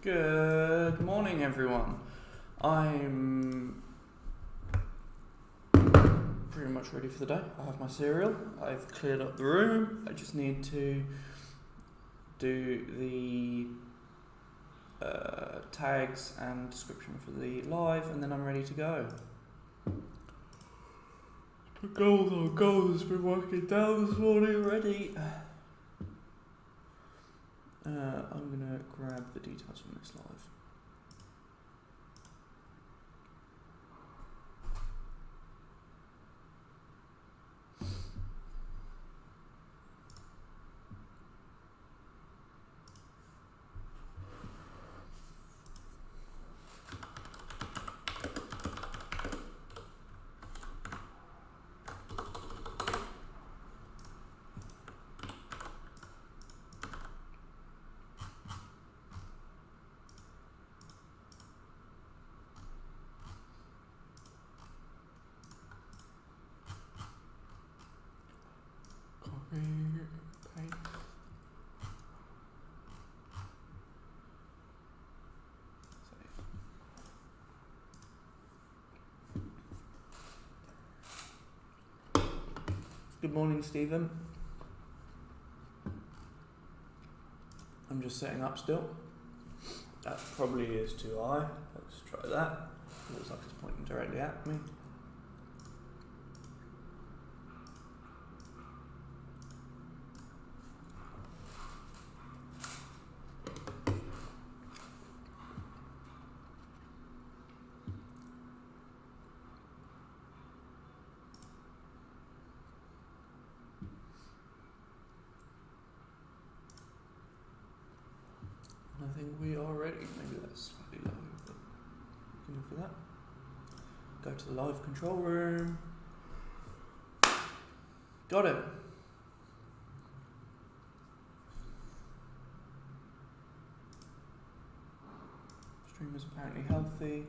Good morning, everyone. I'm pretty much ready for the day. I have my cereal. I've cleared up the room. I just need to do the tags and description for the live, and then I'm ready to go. Goals has been working down this morning already. I'm going to grab the details from this live. Good morning, Stephen. I'm just setting up still. That probably is too high. Let's try that. Looks like it's pointing directly at me. I think we are ready. Maybe that's slightly low, but looking for that. Go to the live control room. Got it. Stream is apparently healthy.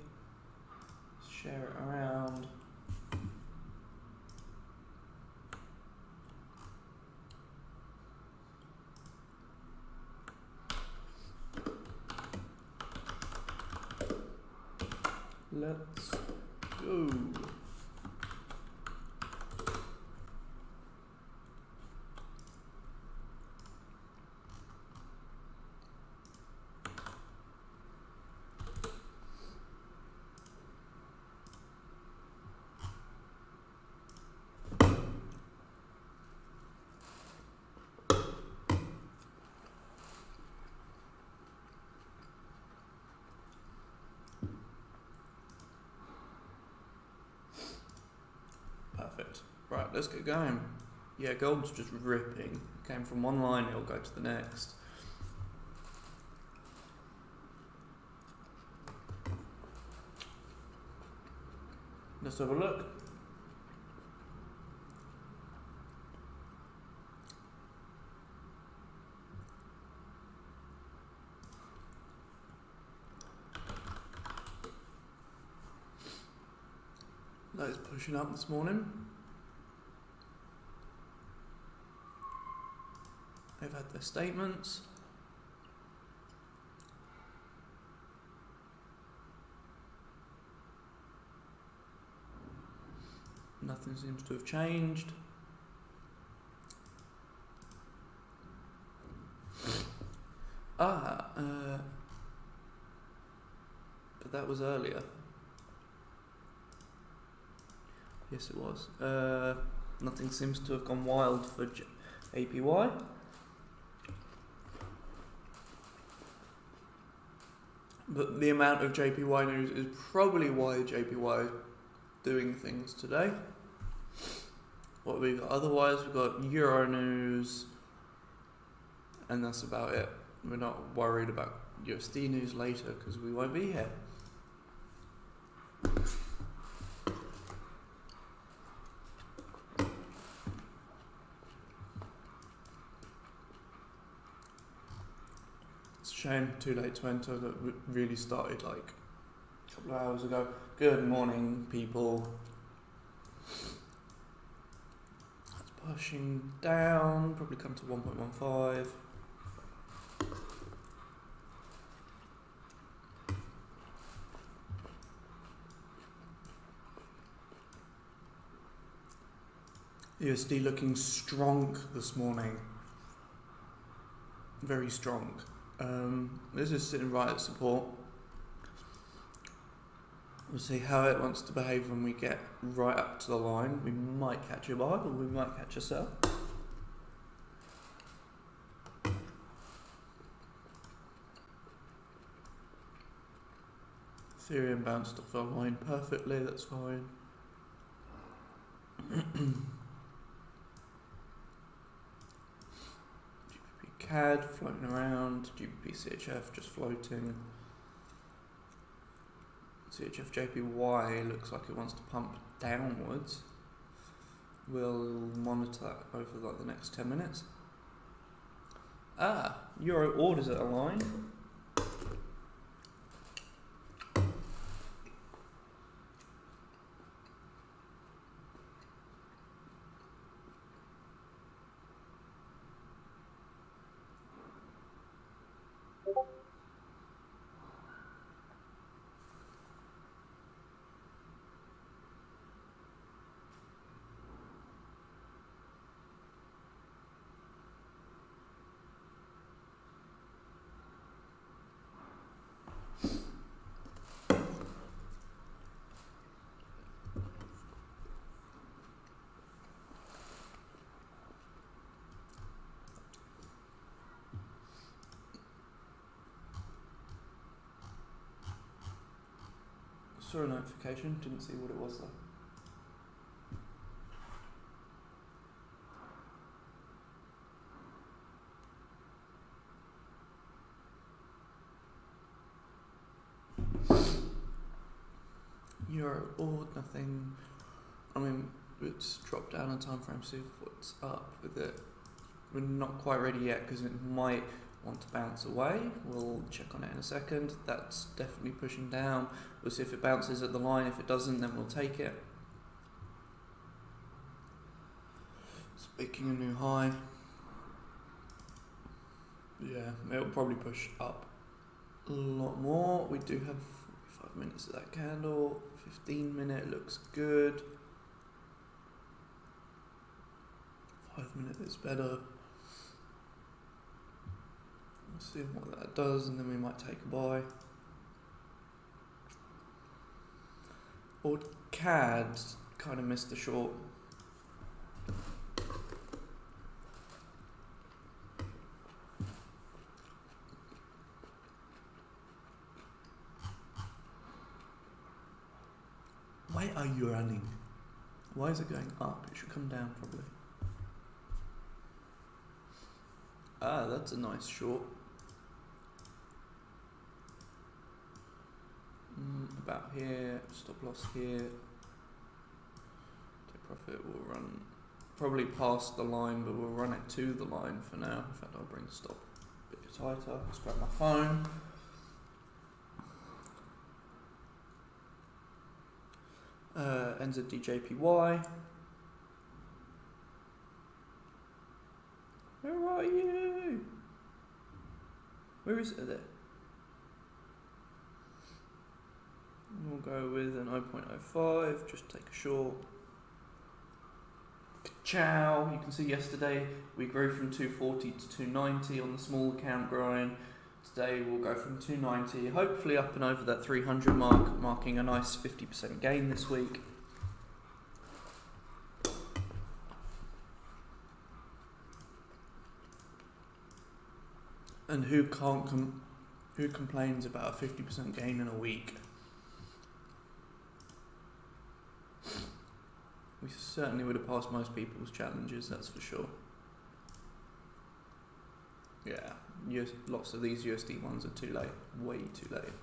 Let's share it around. Let's go. Perfect. Right, let's get going. Yeah, gold's just ripping. Came from one line, it'll go to the next. Let's have a look. That is pushing up this morning. They've had their statements. Nothing seems to have changed. But that was earlier. Yes, it was. Nothing seems to have gone wild for APY. But the amount of JPY news is probably why JPY is doing things today. What have we got? Otherwise, we've got Euro news, and that's about it. We're not worried about USD news later because we won't be here. Shame, too late to enter. That really started like a couple of hours ago. Good morning, people. It's pushing down, probably come to 1.15. USD looking strong this morning. Very strong. This is sitting right at support. We'll see how it wants to behave when we get right up to the line. We might catch a buy, or we might catch a sell. Ethereum bounced off our line perfectly, that's fine. GBP CAD floating around, GBP CHF just floating. CHF JPY looks like it wants to pump downwards. We'll monitor that over like the next 10 minutes. Euro orders at a line. Saw a notification, didn't see what it was though. Euro ord, nothing. I mean, it's dropped down on time frame, see what's up with it. We're not quite ready yet because it might want to bounce away. We'll check on it in a second. That's definitely pushing down. We'll see if it bounces at the line. If it doesn't, then we'll take it. It's making a new high. Yeah, it'll probably push up a lot more. We do have 45 minutes of that candle. 15 minute looks good. 5 minute is better. We'll see what that does, and then we might take a buy. Or CAD kind of missed the short. Why are you running? Why is it going up? It should come down probably. That's a nice short. About here, stop loss here. Take profit, we'll run probably past the line, but we'll run it to the line for now. In fact, I'll bring the stop a bit tighter. Let's grab my phone. NZDJPY. Where are you? Where is it there? We'll go with an 0.05, just take a short. Ciao. You can see yesterday we grew from 240 to 290 on the small account growing. Today we'll go from 290, hopefully up and over that 300 mark, marking a nice 50% gain this week. And who complains about a 50% gain in a week? We certainly would have passed most people's challenges, that's for sure. Yeah, lots of these USD ones are too late, way too late.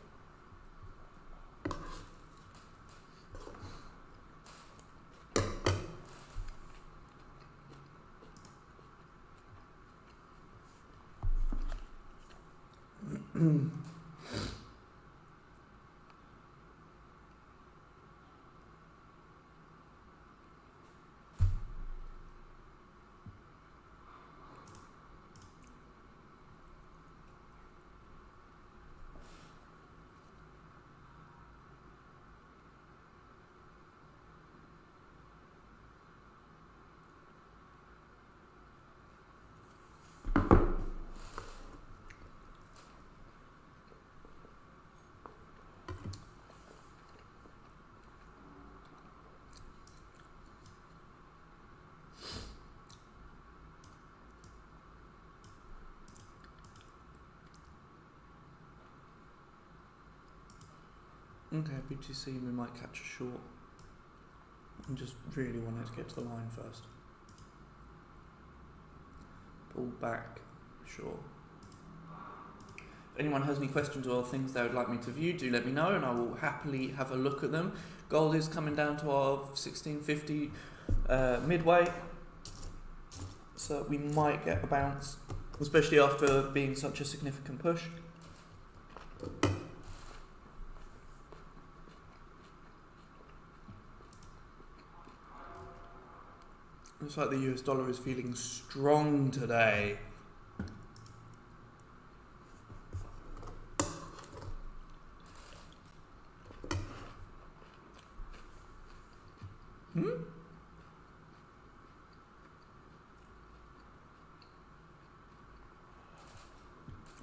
Okay, BTC, we might catch a short. I just really wanted to get to the line first. Pull back, sure. If anyone has any questions or things they would like me to view, do let me know and I will happily have a look at them. Gold is coming down to our 1650 midway, so we might get a bounce, especially after being such a significant push. Looks like the US dollar is feeling strong today.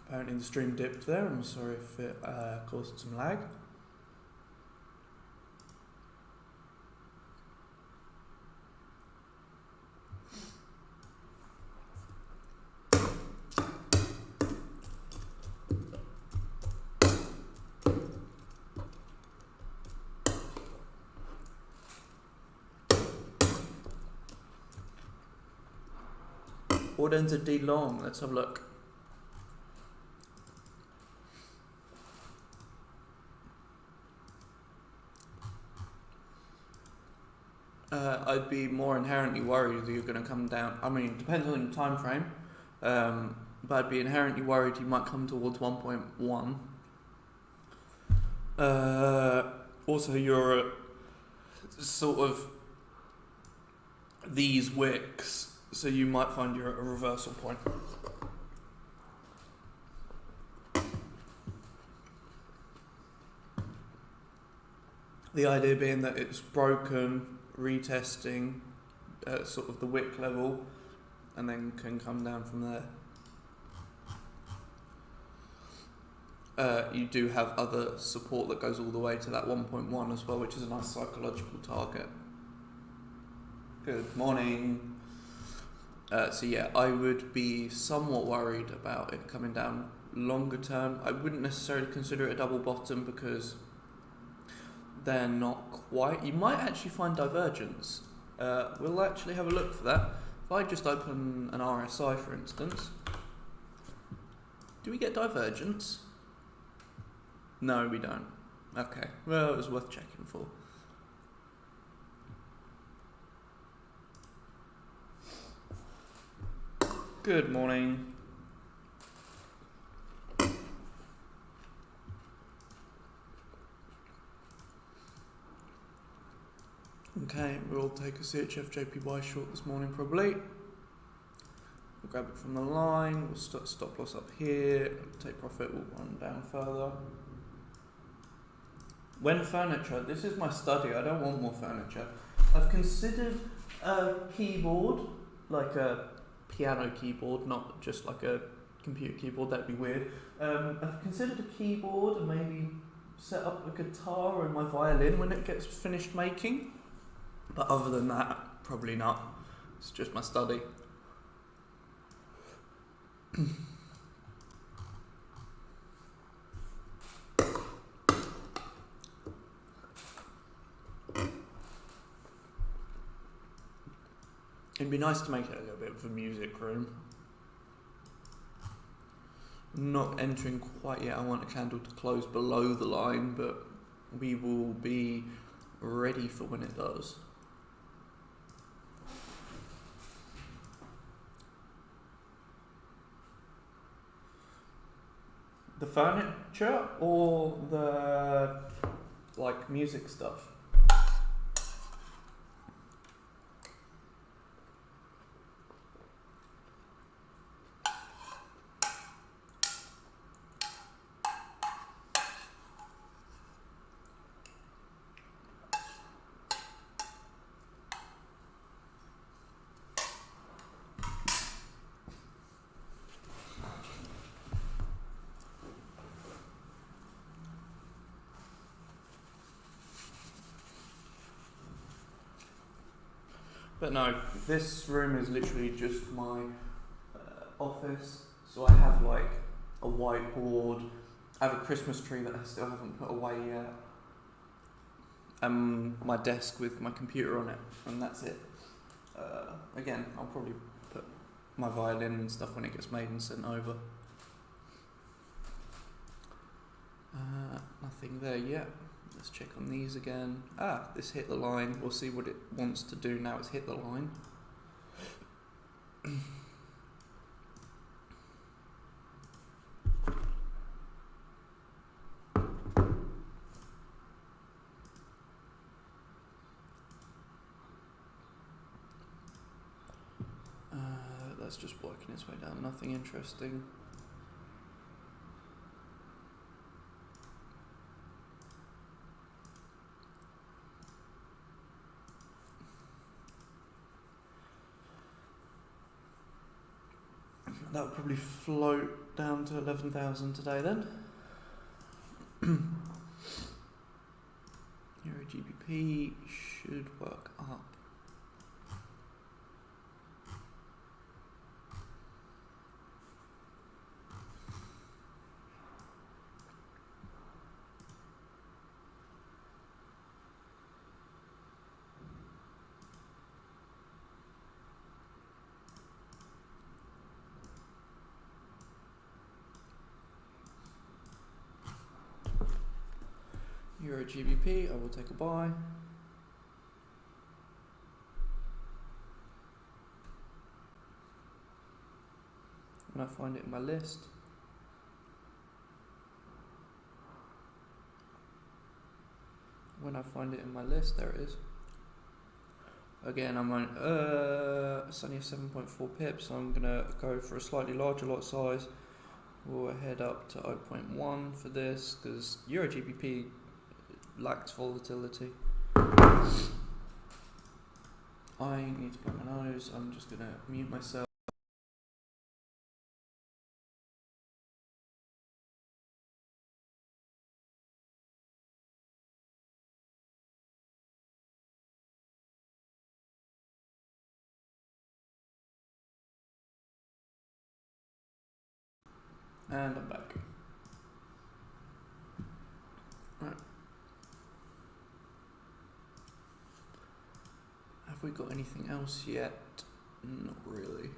Apparently the stream dipped there. I'm sorry if it caused some lag. What ends a D long? Let's have a look. I'd be more inherently worried that you're going to come down. I mean, it depends on the time frame, but I'd be inherently worried you might come towards 1.1. Also, you're at sort of these wicks, so you might find you're at a reversal point. The idea being that it's broken, retesting at sort of the wick level, and then can come down from there. You do have other support that goes all the way to that 1.1 as well, which is a nice psychological target. Good morning. So yeah, I would be somewhat worried about it coming down longer term. I wouldn't necessarily consider it a double bottom because they're not quite. You might actually find divergence. We'll actually have a look for that. If I just open an RSI, for instance, do we get divergence? No, we don't. Okay, well, it was worth checking for. Good morning. Okay, we'll take a CHF JPY short this morning probably. We'll grab it from the line, we'll start stop loss up here, take profit, we'll run down further. When furniture, this is my study, I don't want more furniture. I've considered a keyboard, like a piano keyboard, not just like a computer keyboard, that'd be weird. I've considered a keyboard and maybe set up a guitar and my violin when it gets finished making. But other than that, probably not. It's just my study. It'd be nice to make it a little bit of a music room. Not entering quite yet. I want a candle to close below the line, but we will be ready for when it does. The furniture or the like music stuff? But no, this room is literally just my office. So I have like a whiteboard. I have a Christmas tree that I still haven't put away yet. and my desk with my computer on it, and that's it. Again, I'll probably put my violin and stuff when it gets made and sent over. Nothing there yet. Let's check on these again. This hit the line. We'll see what it wants to do now it's hit the line. That's just working its way down. Nothing interesting. That will probably float down to 11,000 today then. Euro GBP should work up. Euro GBP, I will take a buy. When I find it in my list. There it is. Again, I'm on, it's only a 7.4 pips, so I'm gonna go for a slightly larger lot size. We'll head up to 0.1 for this, because Euro GBP lacks volatility. I need to blow my nose. I'm just going to mute myself. And I'm back. Right. Have we got anything else yet? Not really.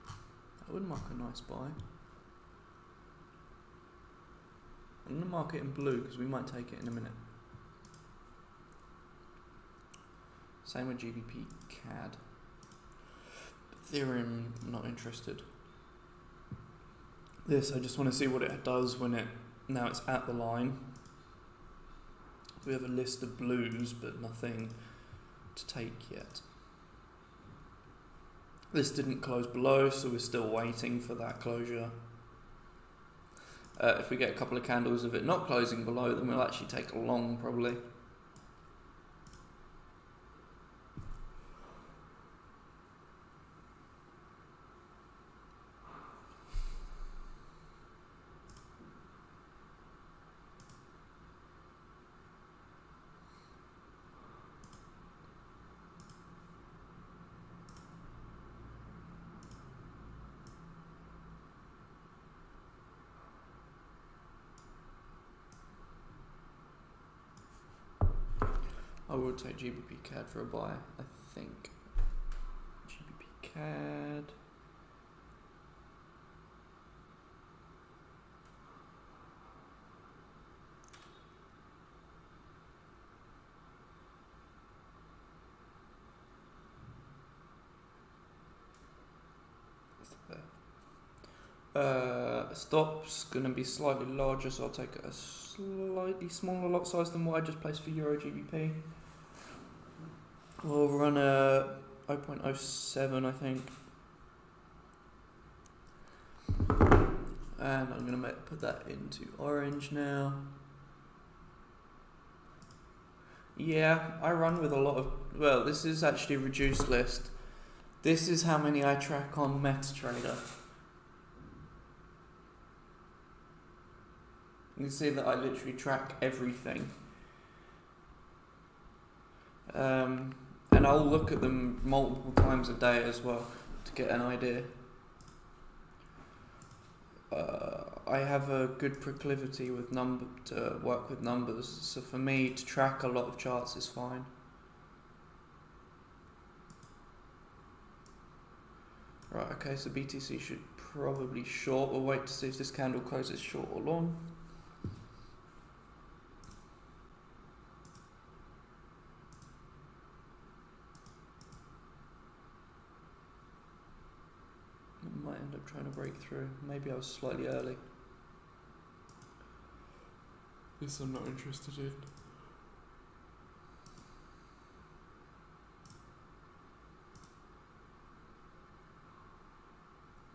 I would mark a nice buy. I'm going to mark it in blue because we might take it in a minute. Same with GBP CAD. Ethereum, not interested. This, I just want to see what it does when now it's at the line. We have a list of blues, but nothing to take yet. This didn't close below, so we're still waiting for that closure. If we get a couple of candles of it not closing below, then we'll actually take a long, probably. I will take GBP CAD for a buy, I think. GBP CAD. Stop's going to be slightly larger, so I'll take a slightly smaller lot size than what I just placed for Euro GBP. We'll run a 0.07, I think. And I'm going to put that into orange now. Yeah, I run with a lot of... Well, this is actually a reduced list. This is how many I track on MetaTrader. You can see that I literally track everything. And I'll look at them multiple times a day as well to get an idea. I have a good proclivity with to work with numbers, so for me to track a lot of charts is fine. Right, okay, so BTC should probably short. We'll wait to see if this candle closes short or long. I might end up trying to break through. Maybe I was slightly early. This I'm not interested in.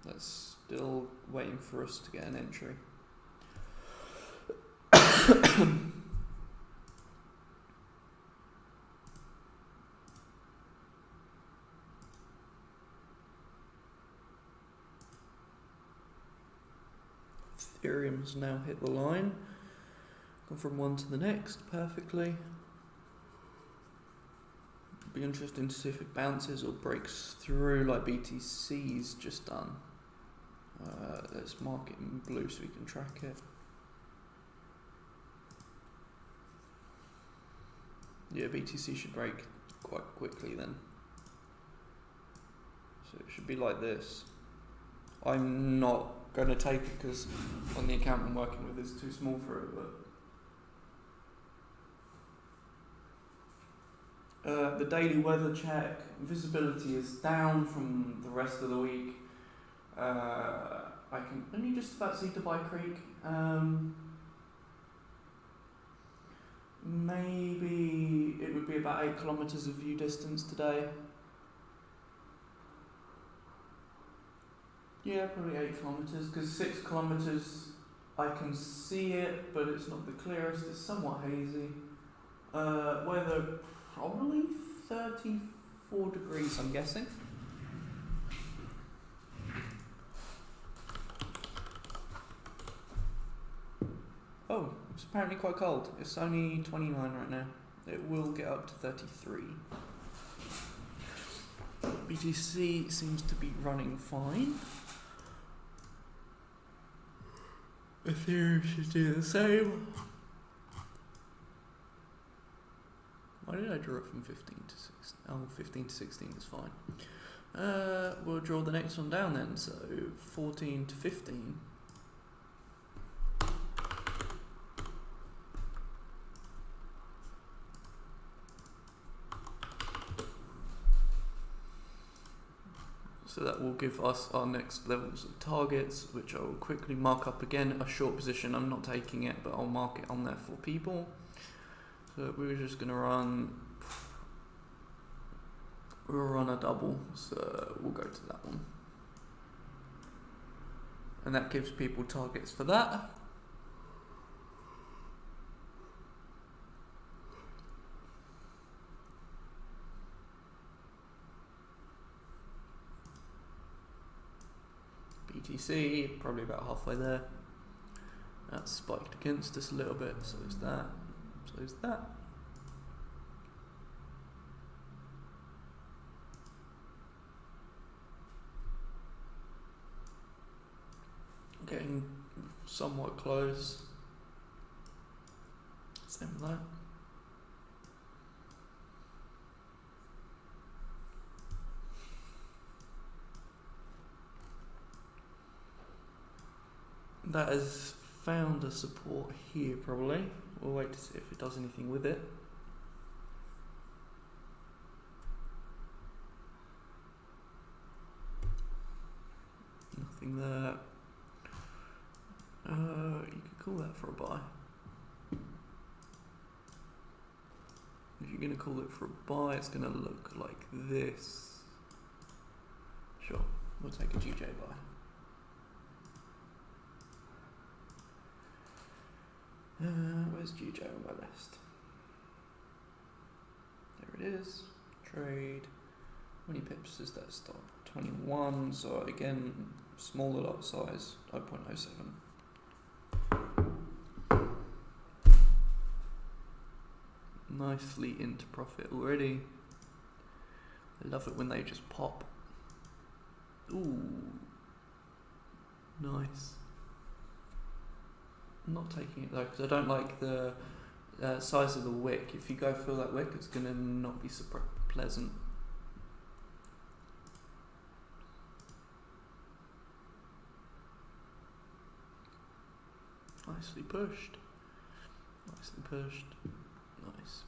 That's still waiting for us to get an entry. Ethereum's now hit the line. Gone from one to the next perfectly. Be interesting to see if it bounces or breaks through like BTC's just done. Let's mark it in blue so we can track it. Yeah, BTC should break quite quickly then. So it should be like this. I'm not going to take it because on the account I'm working with is too small for it, but the daily weather check, visibility is down from the rest of the week. I can only just about see Dubai Creek. Maybe it would be about 8 kilometers of view distance today. Yeah, probably 8 kilometers, because 6 kilometers I can see it, but it's not the clearest, it's somewhat hazy. Weather probably 34 degrees, I'm guessing. Oh, it's apparently quite cold. It's only 29 right now. It will get up to 33. BTC seems to be running fine. Ethereum should do the same. Why did I draw it from 15 to 16? Oh, 15 to 16 is fine. We'll draw the next one down then, so 14 to 15. So that will give us our next levels of targets, which I will quickly mark up again. A short position, I'm not taking it, but I'll mark it on there for people. So we're just going to we'll run a double, so we'll go to that one. And that gives people targets for that. BTC, probably about halfway there. That's spiked against us a little bit, so is that. So is that. Getting somewhat close. Same with that. That has found a support here probably. We'll wait to see if it does anything with it. Nothing there. You could call that for a buy. If you're going to call it for a buy, it's going to look like this. Sure, we'll take a GJ buy. Where's GJ on my list? There it is. Trade. How many pips does that stop? 21, so again, smaller lot size, 0.07. Nicely into profit already. I love it when they just pop. Ooh. Nice. I'm not taking it though because I don't like the size of the wick. If you go fill that wick, it's going to not be so pleasant. Nicely pushed. Nicely pushed. Nice.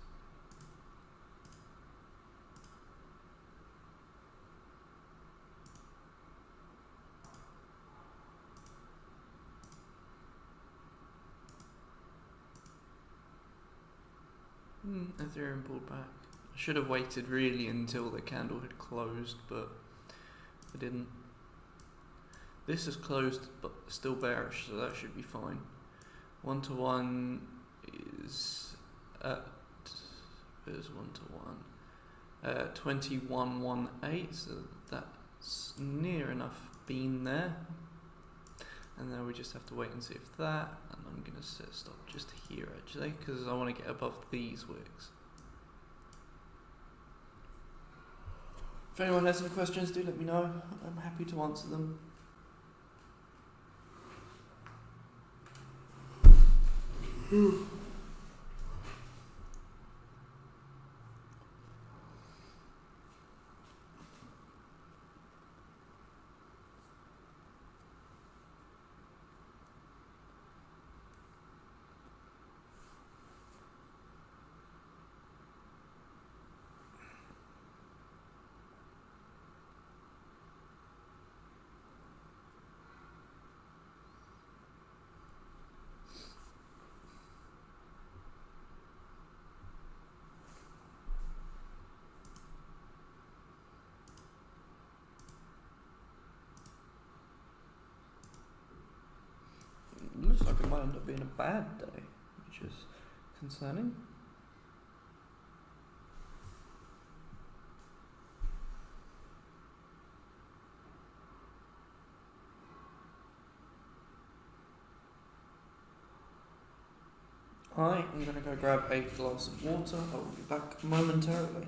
Ethereum pulled back. I should have waited really until the candle had closed, but I didn't. This is closed but still bearish, so that should be fine. 1-to-1 is at, where's 1-to-1? 21.18, so that's near enough been there. And then we just have to wait and see if that, and I'm going to set stop just here actually, because I want to get above these wicks. If anyone has any questions, do let me know. I'm happy to answer them. Looks like it might end up being a bad day, which is concerning. Hi, I'm going to go grab a glass of water. I will be back momentarily.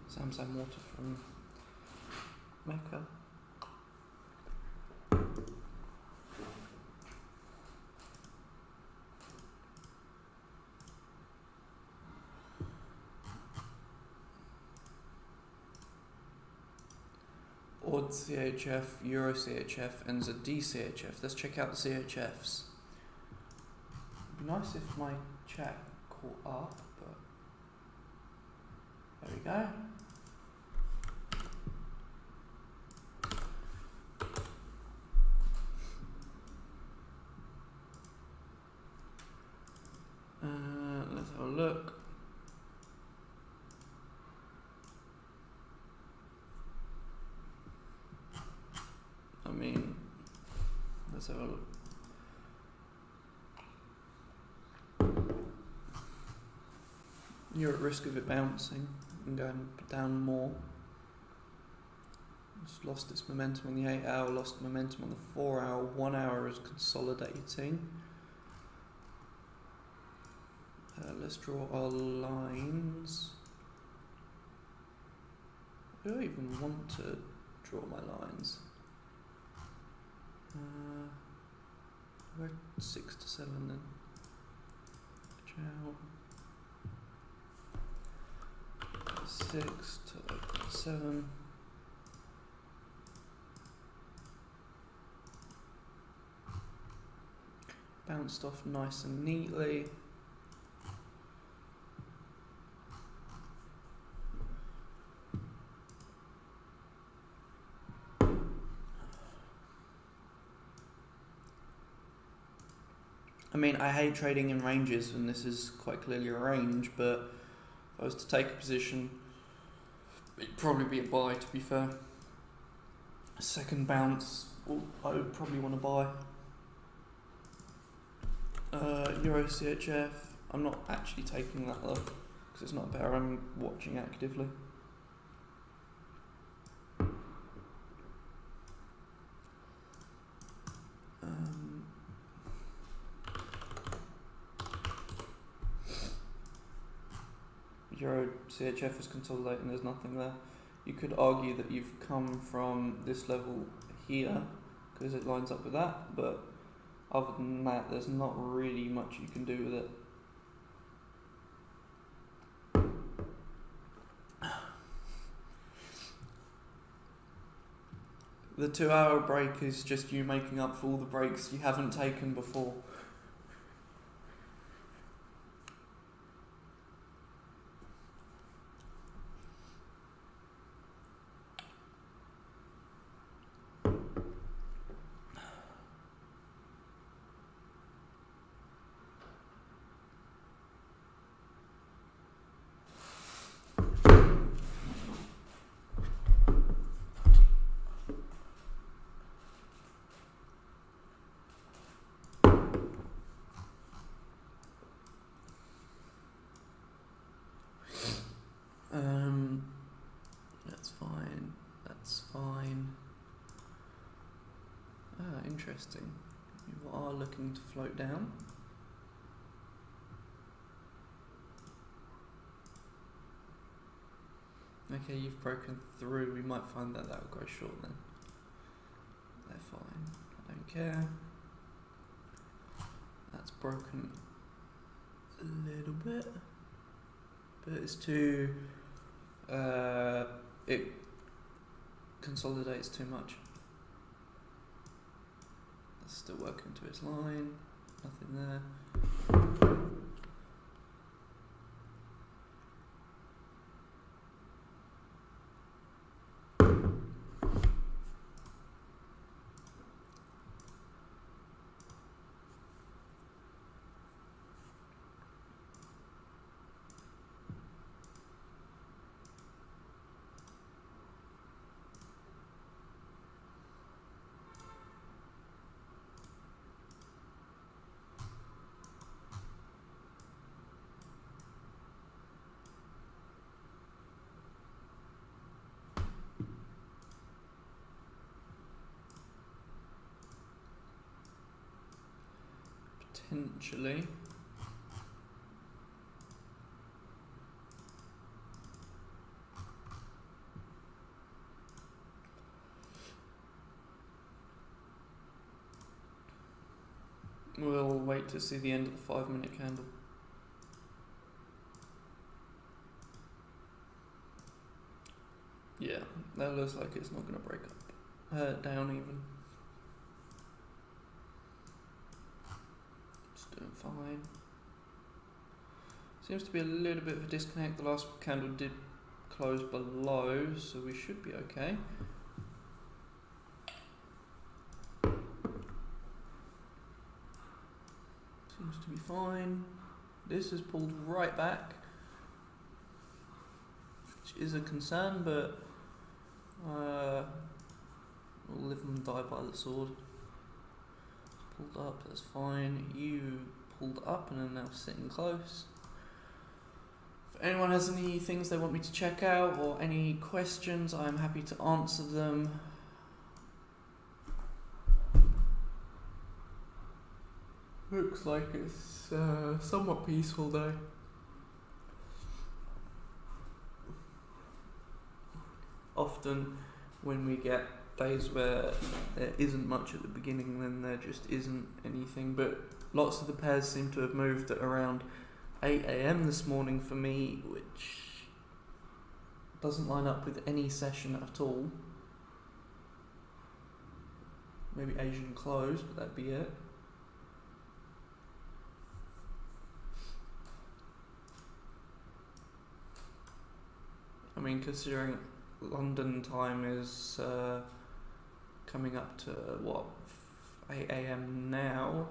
Samsung water from Mecca. Odd CHF, Euro CHF, and ZD CHF. Let's check out the CHFs. It'd be nice if my chat caught up, but there we go. Let's have a look. I mean, let's have a look. You're at risk of it bouncing and going down more. It's lost its momentum on the 8 hour, lost momentum on the 4 hour, 1 hour is consolidating. Let's draw our lines. I don't even want to draw my lines. We're 6 to 7 then. Ciao. 6 to 7. Bounced off nice and neatly. I mean, I hate trading in ranges, and this is quite clearly a range, but if I was to take a position, it'd probably be a buy, to be fair. A second bounce, I would probably want to buy. Euro CHF, I'm not actually taking that though, because it's not a pair I'm watching actively. Euro CHF is consolidating, there's nothing there. You could argue that you've come from this level here, because it lines up with that, but other than that, there's not really much you can do with it. The 2 hour break is just you making up for all the breaks you haven't taken before. That's fine. That's fine. Interesting. You are looking to float down. Okay, you've broken through. We might find that will go short then. They're fine. I don't care. That's broken a little bit. But it's too... it consolidates too much. It's still working to its line. Nothing there. Potentially. We'll wait to see the end of the 5-minute candle. Yeah, that looks like it's not going to break up. Down even. It's doing fine. Seems to be a little bit of a disconnect. The last candle did close below, so we should be okay. Seems to be fine. This has pulled right back, which is a concern, but we'll live and die by the sword. Pulled up, that's fine. You pulled up and are now sitting close. If anyone has any things they want me to check out or any questions, I'm happy to answer them. Looks like it's a somewhat peaceful day. Often when we get days where there isn't much at the beginning, then there just isn't anything, but lots of the pairs seem to have moved at around 8 AM this morning for me, which doesn't line up with any session at all. Maybe Asian close, but that'd be it. I mean, considering London time is coming up to, what, 8 AM now,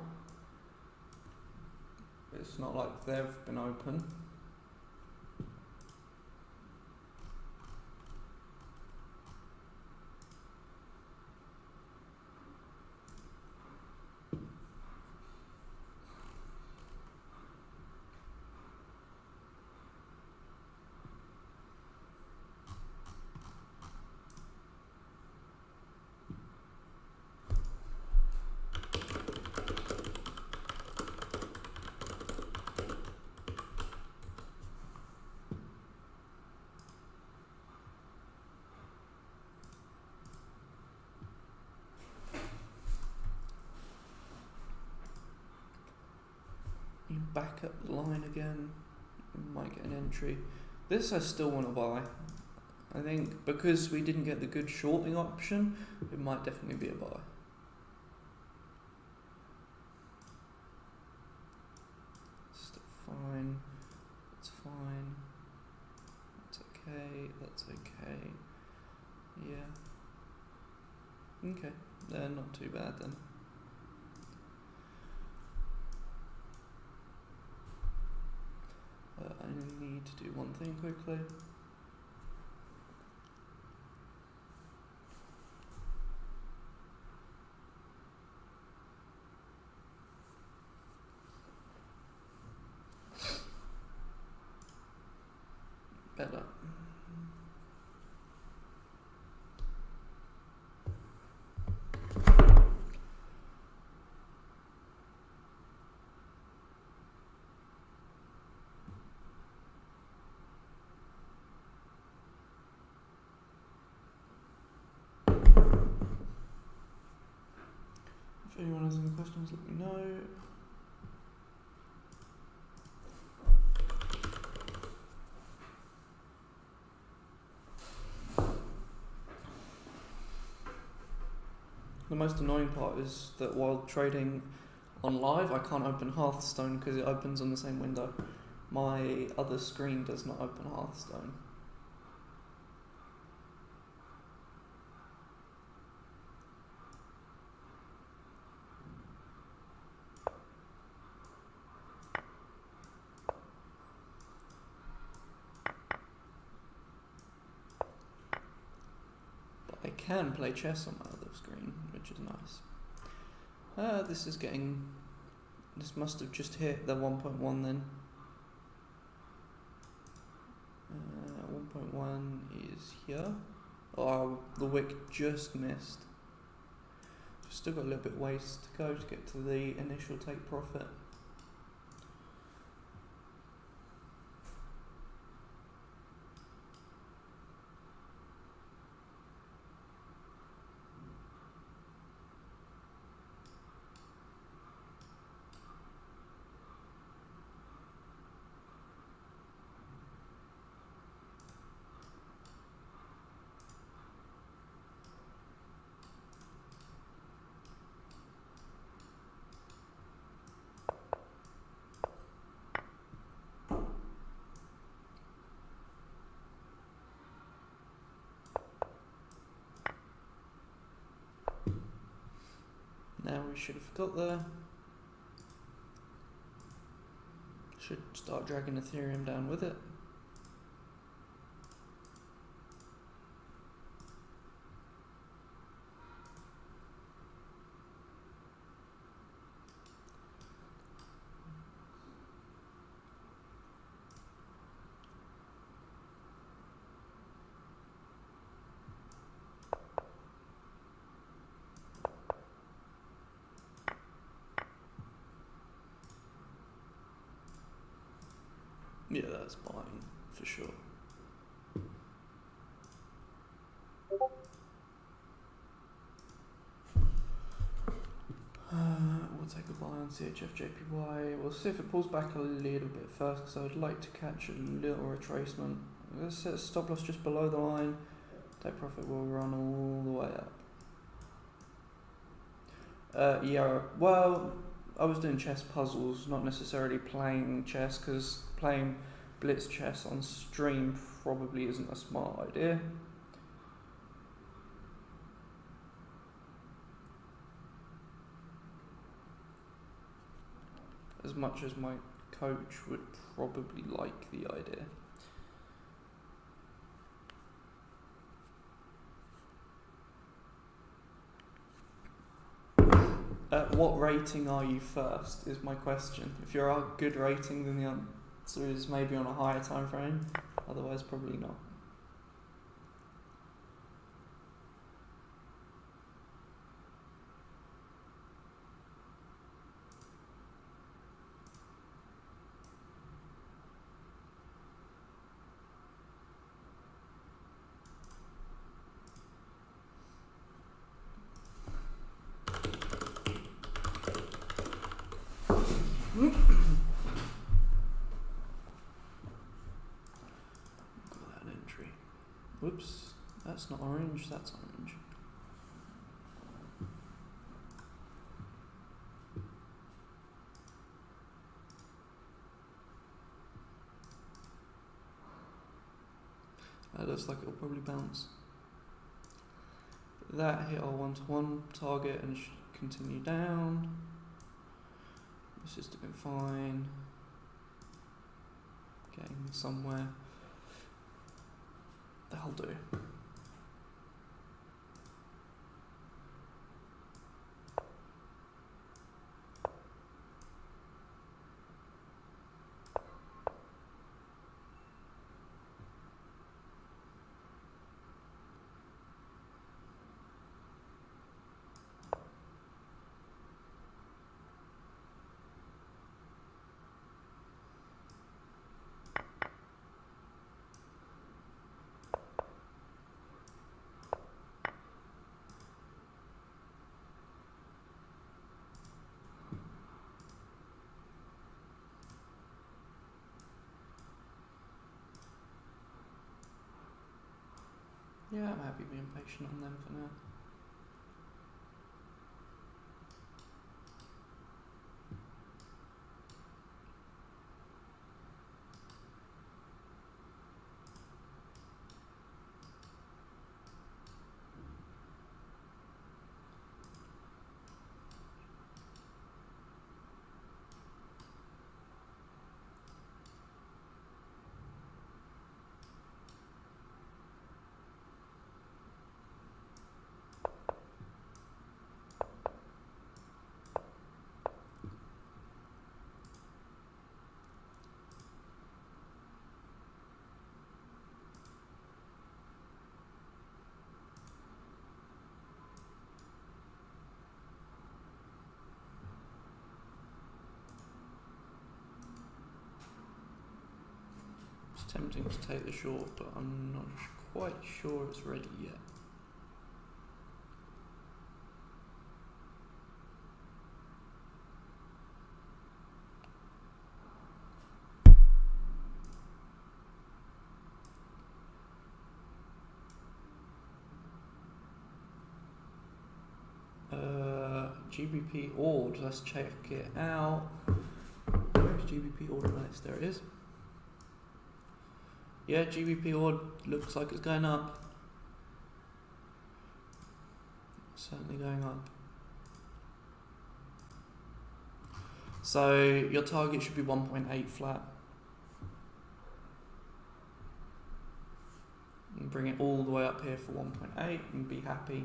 It's not like they've been open. You back up the line again, you might get an entry. This I still want to buy. I think because we didn't get the good shorting option, it might definitely be a buy. Still fine. It's fine. That's okay. That's okay. Yeah. Okay. They're not too bad then. I need to do one thing quickly. Better. If anyone has any questions, let me know. The most annoying part is that while trading on live, I can't open Hearthstone because it opens on the same window. My other screen does not open Hearthstone. But I can play chess on my other screen, which is nice. This must have just hit the 1.1 then. 1.1 is here. Oh, the wick just missed. Still got a little bit ways to go to get to the initial take profit. Now we should have got there. Should start dragging Ethereum down with it. Yeah, that's buying for sure. We'll take a buy on CHF-JPY. We'll see if it pulls back a little bit first because I would like to catch a little retracement. Let's set a stop loss just below the line. Take profit will run all the way up. Yeah, well, I was doing chess puzzles, not necessarily playing chess, because playing blitz chess on stream probably isn't a smart idea. As much as my coach would probably like the idea. At what rating are you first is my question. If you're a good rating, then the answer is maybe on a higher time frame. Otherwise, probably not. Got that entry. Whoops, that's not orange, that's orange. That looks like it'll probably bounce. That hit our 1-to-1 target and should continue down. This is doing fine. Getting somewhere. That'll do. Yeah, I'm happy being patient on them for now. It's tempting to take the short, but I'm not quite sure it's ready yet. GBP order, let's check it out. Where's GBP order list? There it is. Yeah, GBP order looks like it's going up. Certainly going up. So your target should be 1.8 flat. And bring it all the way up here for 1.8 and be happy.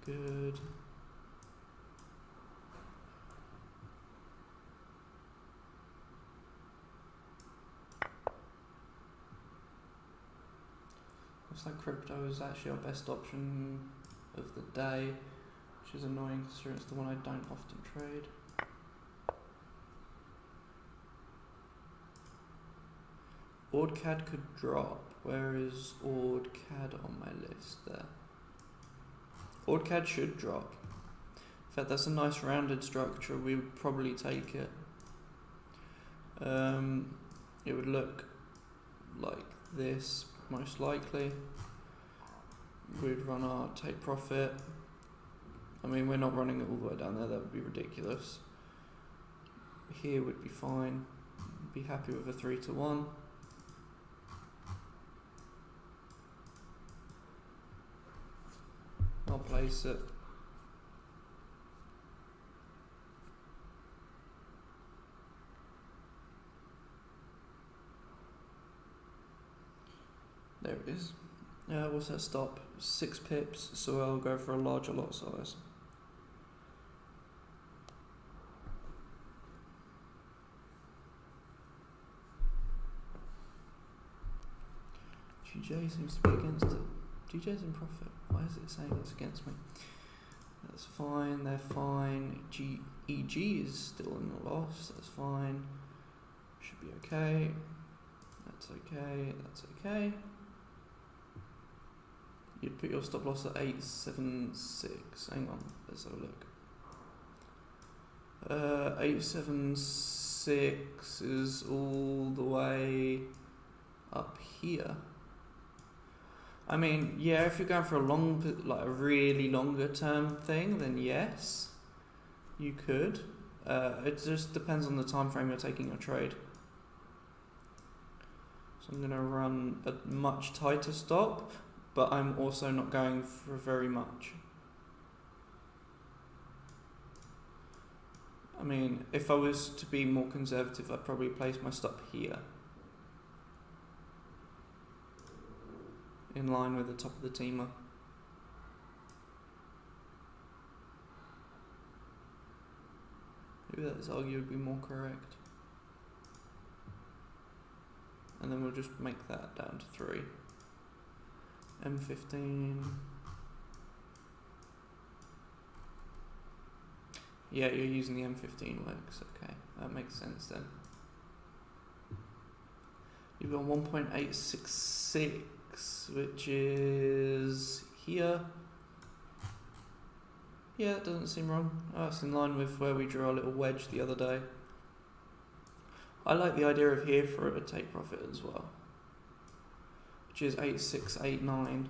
good. Looks like crypto is actually our best option of the day, which is annoying considering it's the one I don't often trade. AudCAD could drop. Where is AudCAD on my list there? AudCAD should drop. In fact, that's a nice rounded structure. We would probably take it. It would look like this, most likely. We'd run our take profit. I mean, we're not running it all the way down there. That would be ridiculous. Here would be fine. Be happy with a 3-to-1. I'll place it. There it is. What's that stop? 6 pips, so I'll go for a larger lot size. GJ seems to be against it. GJ's in profit. Why is it saying it's against me? That's fine, they're fine. EG is still in the loss, that's fine. Should be okay. That's okay, that's okay. You'd put your stop loss at 876. Hang on, let's have a look. 876 is all the way up here. I mean, yeah, if you're going for a a really longer term thing, then yes, you could. It just depends on the time frame you're taking your trade. So I'm going to run a much tighter stop, but I'm also not going for very much. I mean, if I was to be more conservative, I'd probably place my stop here, in line with the top of the teamer. Maybe that's arguably more correct. And then we'll just make that down to 3. M15. Yeah, you're using the M15 works. Okay, that makes sense then. You've got 1.866, which is here. Yeah, that doesn't seem wrong. Oh, it's in line with where we drew our little wedge the other day. I like the idea of here for a take profit as well, which is 8689.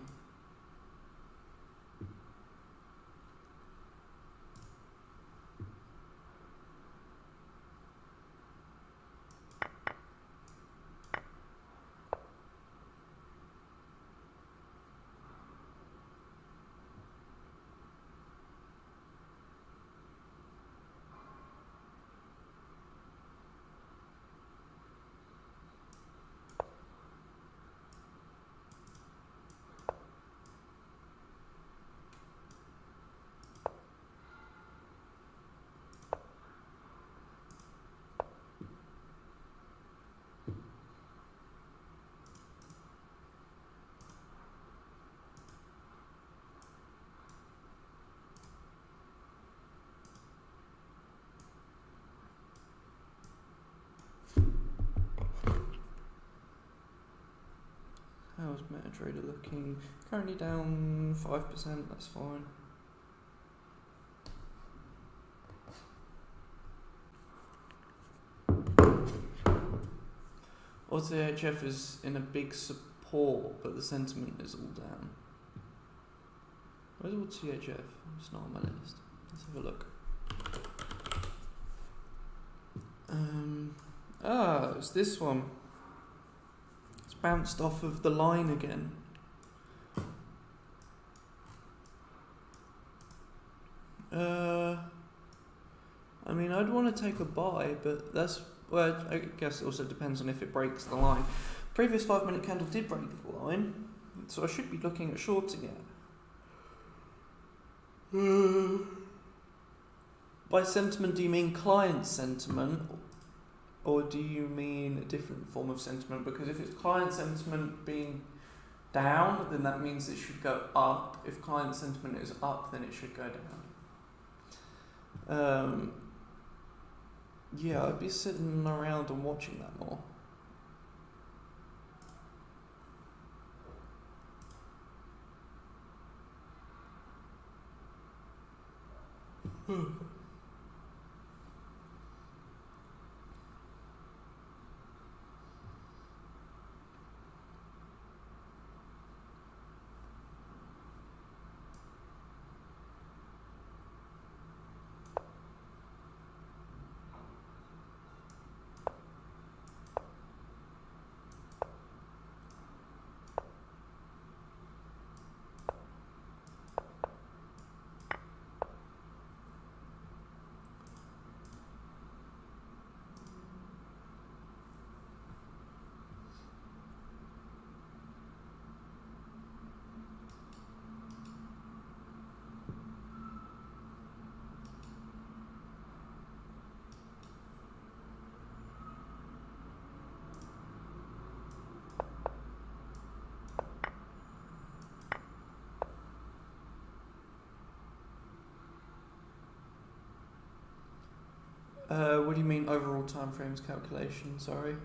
How's MetaTrader looking? Currently down 5%, that's fine. AutoHF is in a big support, but the sentiment is all down. Where's AutoHF? It's not on my list. Let's have a look. It's this one. It's bounced off of the line again. I mean, I'd want to take a buy, but that's, well, I guess it also depends on if it breaks the line. Previous 5-minute candle did break the line, so I should be looking at shorting it. By sentiment, do you mean client sentiment, or do you mean a different form of sentiment? Because if it's client sentiment being down, then that means it should go up. If client sentiment is up, then it should go down. Yeah, I'd be sitting around and watching that more. What do you mean overall timeframes calculation? Sorry.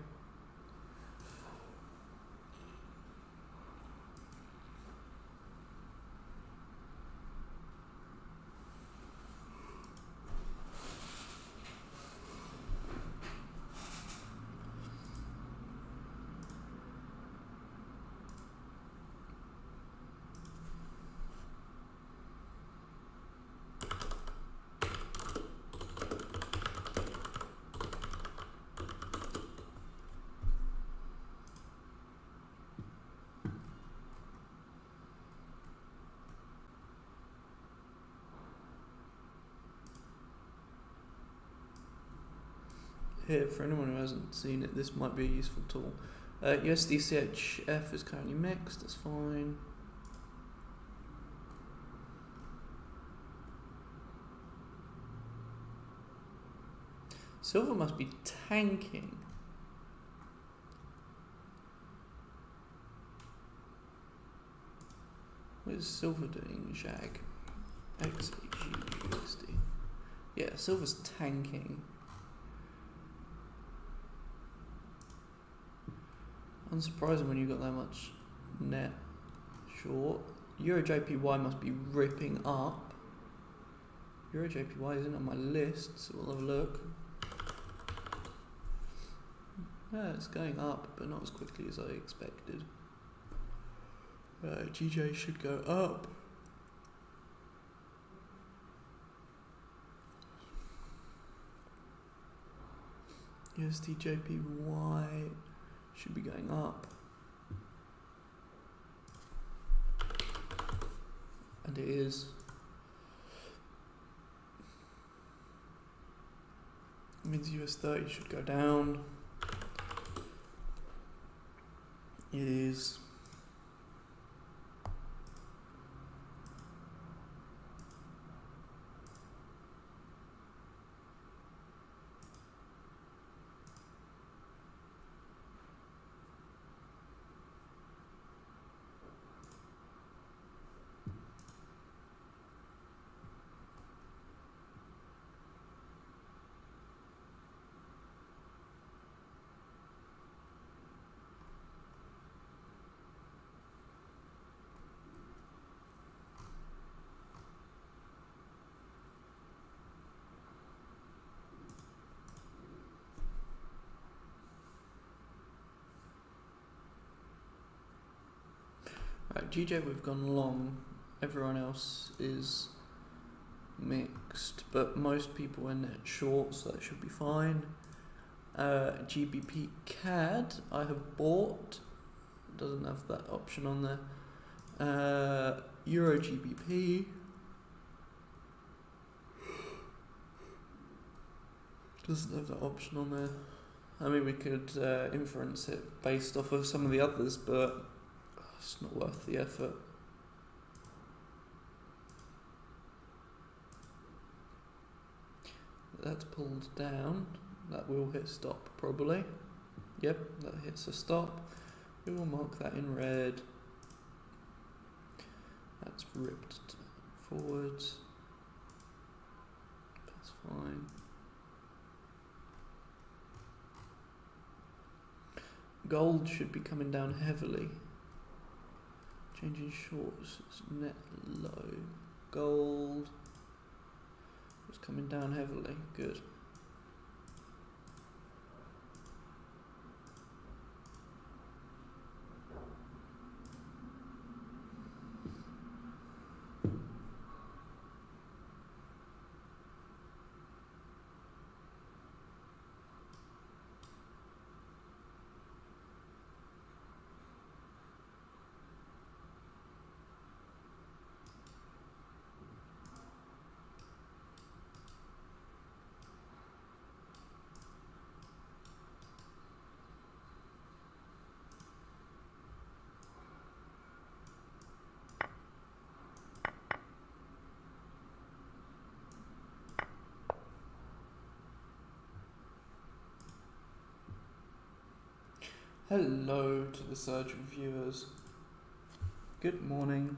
Here, for anyone who hasn't seen it, this might be a useful tool. USDCHF is currently mixed, that's fine. Silver must be tanking. What is silver doing, Jag? XAGUSD. Yeah, silver's tanking. Unsurprising when you've got that much net short. Euro JPY must be ripping up. Euro JPY isn't on my list, so we'll have a look. Yeah, it's going up, but not as quickly as I expected. GJ should go up. USD JPY should be going up. And it is. It means US 30 should go down. It is. Right, GJ we've gone long, everyone else is mixed, but most are net short, so that should be fine. GBP CAD I have bought, doesn't have that option on there. Euro GBP doesn't have that option on there. I mean, we could inference it based off of some of the others, but it's not worth the effort. that's pulled down. That will hit stop probably. Yep, that hits a stop. We will mark that in red. That's ripped forwards. That's fine. Gold should be coming down heavily. Changing shorts, it's net low. Gold is coming down heavily. Good. Hello to the surge of viewers. Good morning.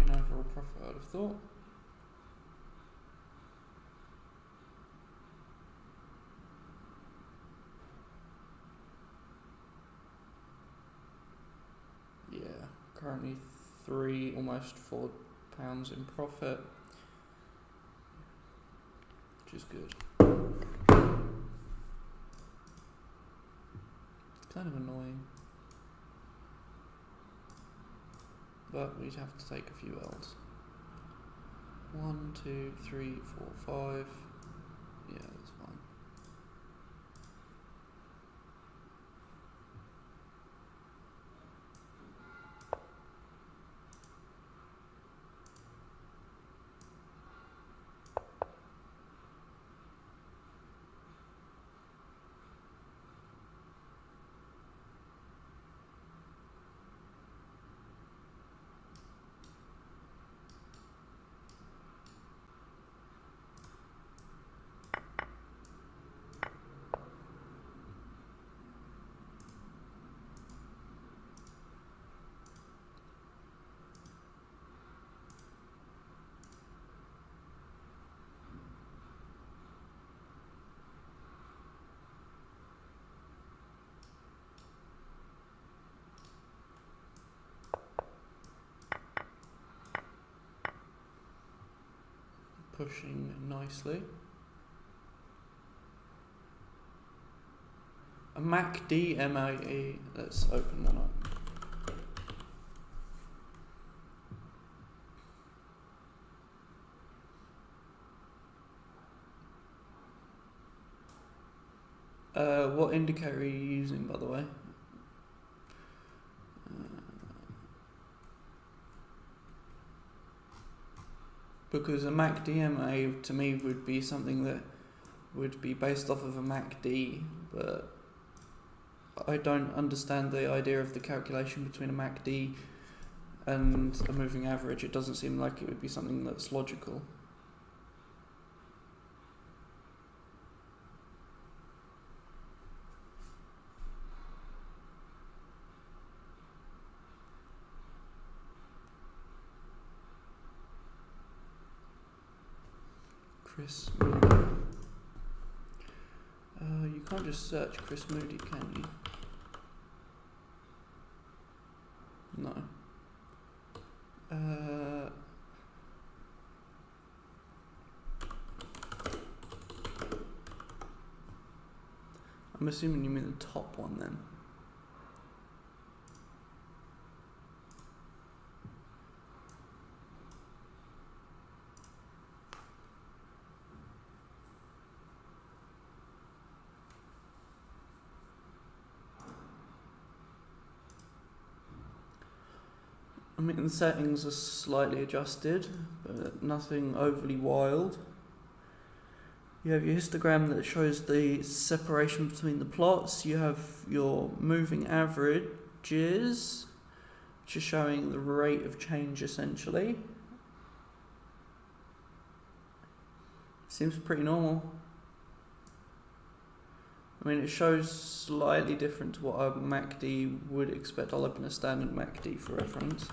Overall profit, I'd have thought. Yeah, currently almost £4 in profit, which is good. Kind of annoying, but we'd have to take a few L's. 1, 2, 3, 4, 5. Yeah, that's fine. Pushing nicely. A MACD MAE. Let's open one up. What indicator are you using, by the way? Because a MACD MA to me would be something that would be based off of a MACD, but I don't understand the idea of the calculation between a MACD and a moving average. It doesn't seem like it would be something that's logical. Chris Moody. You can't just search Chris Moody, can you? No. I'm assuming you mean the top one then. I mean, the settings are slightly adjusted, but nothing overly wild. You have your histogram that shows the separation between the plots. You have your moving averages, which is showing the rate of change essentially. Seems pretty normal. I mean, it shows slightly different to what a MACD would expect. I'll open a standard MACD for reference.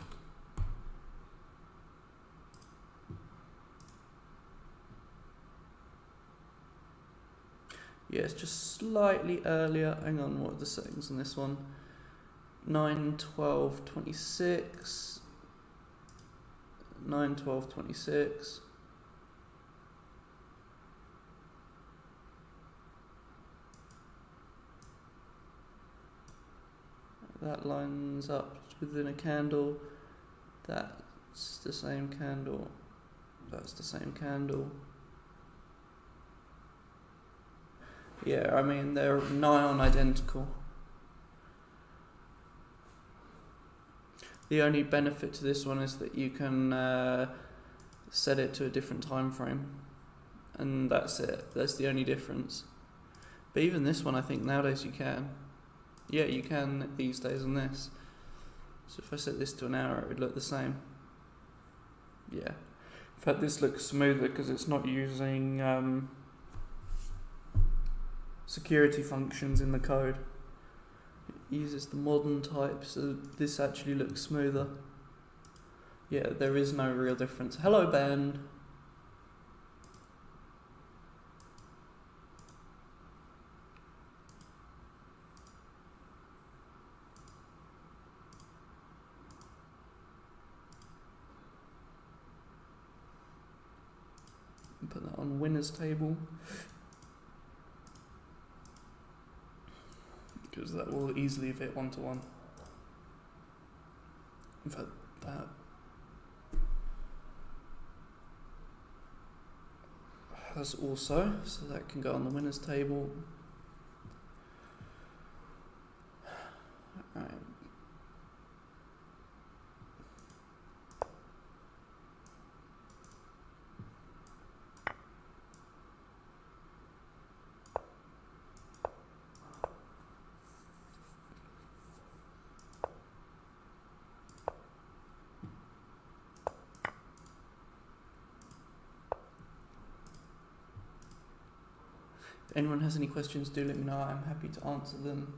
Yeah, it's just slightly earlier. Hang on, what are the settings on this one? 9/12/26. 9/12/26. That lines up within a candle. That's the same candle. That's the same candle. Yeah, I mean, they're nigh on identical. The only benefit to this one is that you can set it to a different time frame. And that's it. That's the only difference. But even this one, I think nowadays you can. Yeah, you can these days on this. So if I set this to an hour, it would look the same. Yeah. In fact, this looks smoother because it's not using security functions in the code. It uses the modern type, so this actually looks smoother. Yeah, there is no real difference. Hello, Ben. Put that on winners table, because that will easily fit 1-to-1. In fact, that has also, so that can go on the winners table. Right. If anyone has any questions, do let me know. I'm happy to answer them.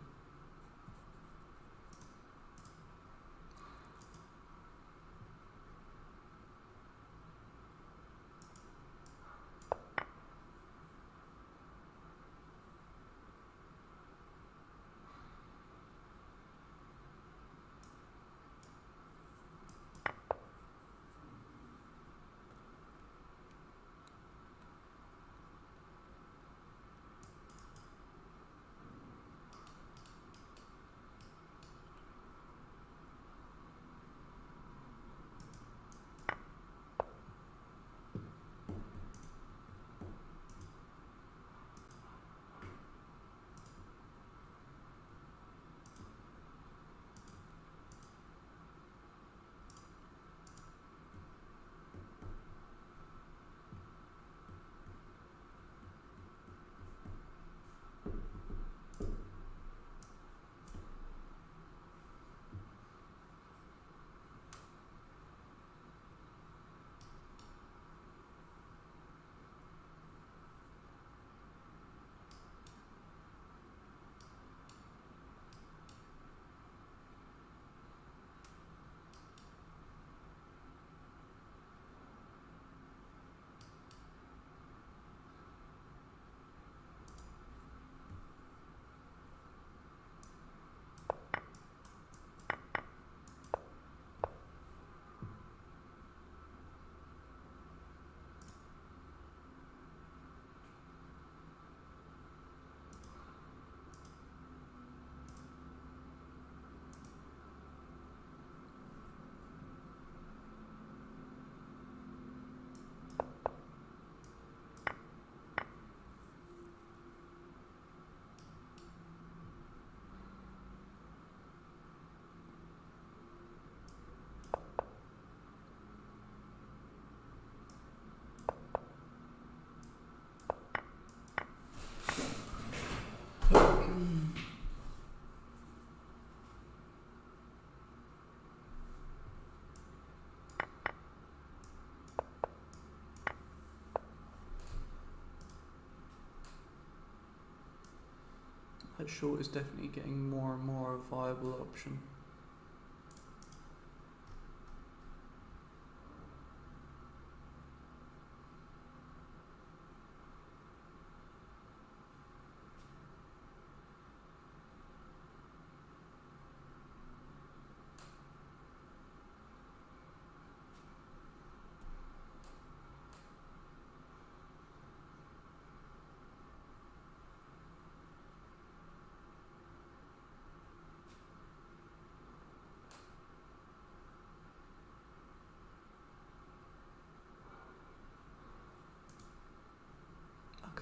That short is definitely getting more and more a viable option.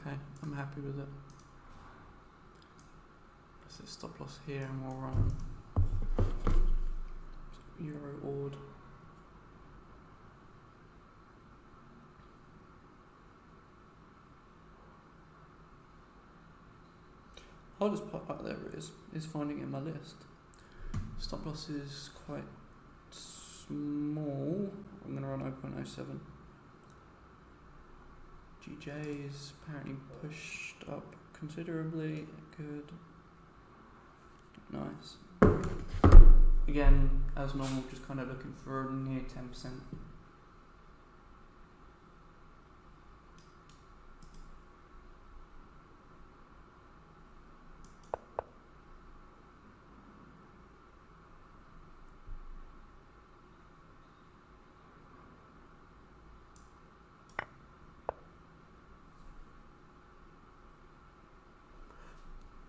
Okay, I'm happy with it. Let's set stop loss here and we'll run Euro Ord. Hardest part out there is finding it in my list. Stop loss is quite small. I'm going to run 0.07. GJ is apparently pushed up considerably. Good. Nice. Again, as normal, just kind of looking for near 10%.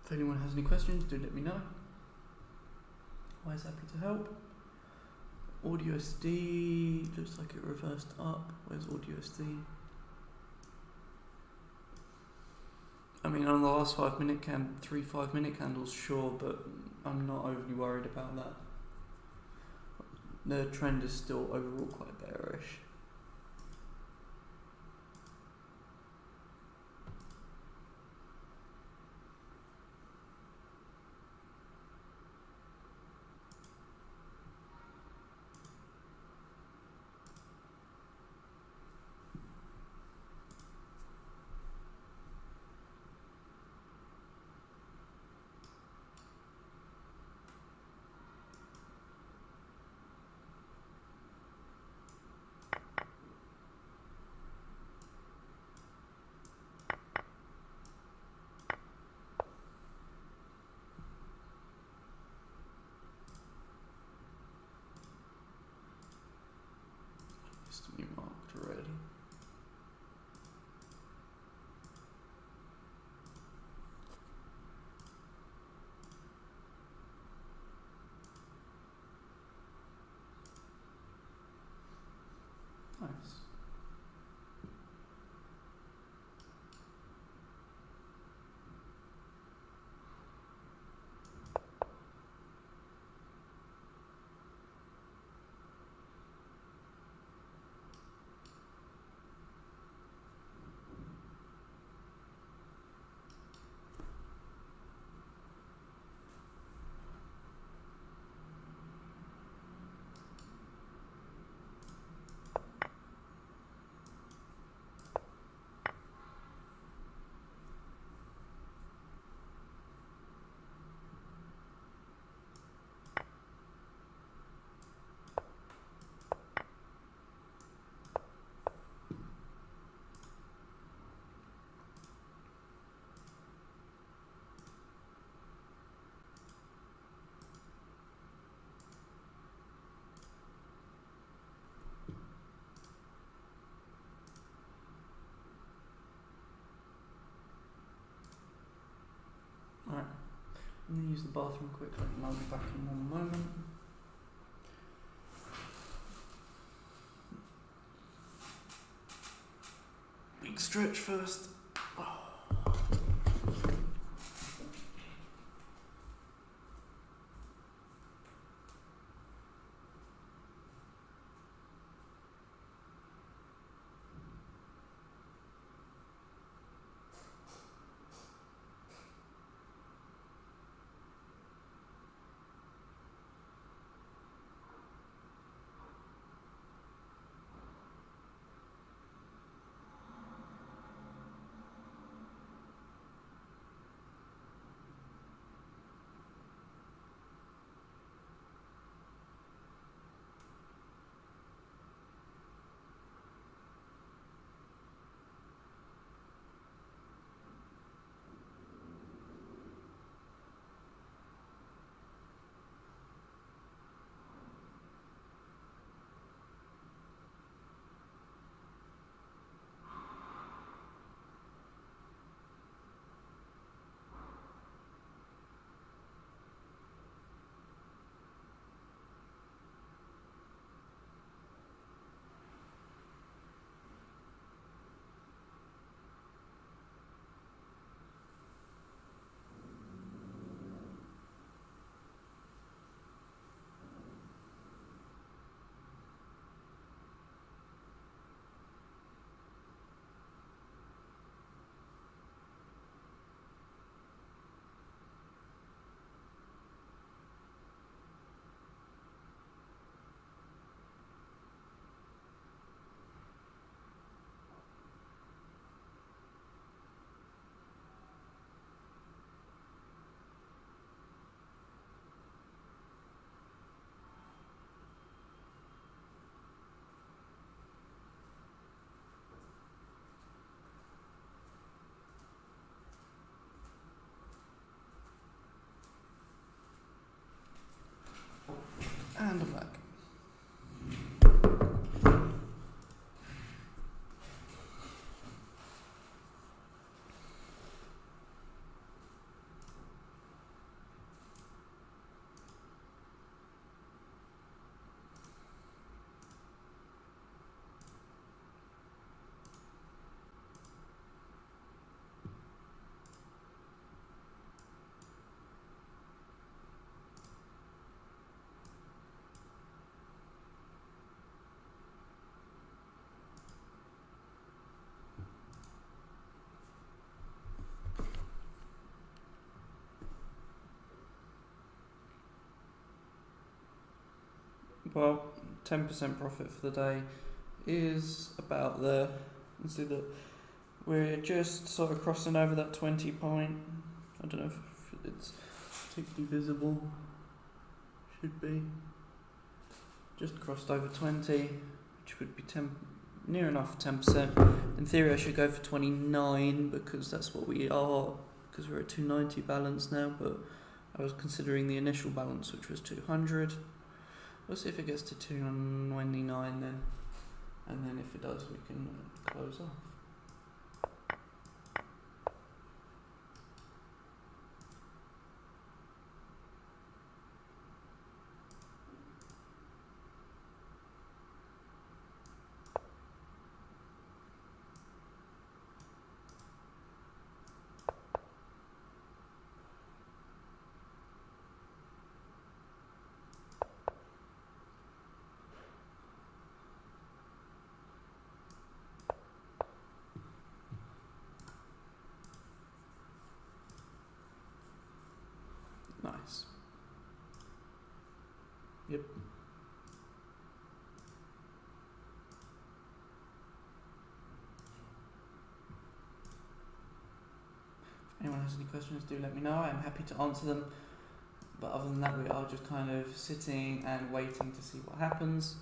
If anyone has any questions, do let me know. Always happy to help. Audio SD looks like it reversed up. Where's Audio SD? I mean, on the last 5 minute 5 minute candles, sure, but I'm not overly worried about that. The trend is still overall quite bearish. Needs to be marked already. Nice. Alright, I'm going to use the bathroom quickly and I'll be back in one moment. Big stretch first. Well, 10% profit for the day is about there. You see that we're just sort of crossing over that 20 point. I don't know if it's particularly visible. Should be. Just crossed over 20, which would be near enough 10%. In theory, I should go for 29 because that's what we are, because we're at 290 balance now, but I was considering the initial balance, which was 200. We'll see if it gets to 229 then, and then if it does, we can close off. Nice. Yep. If anyone has any questions, do let me know. I'm happy to answer them. But other than that, we are just kind of sitting and waiting to see what happens.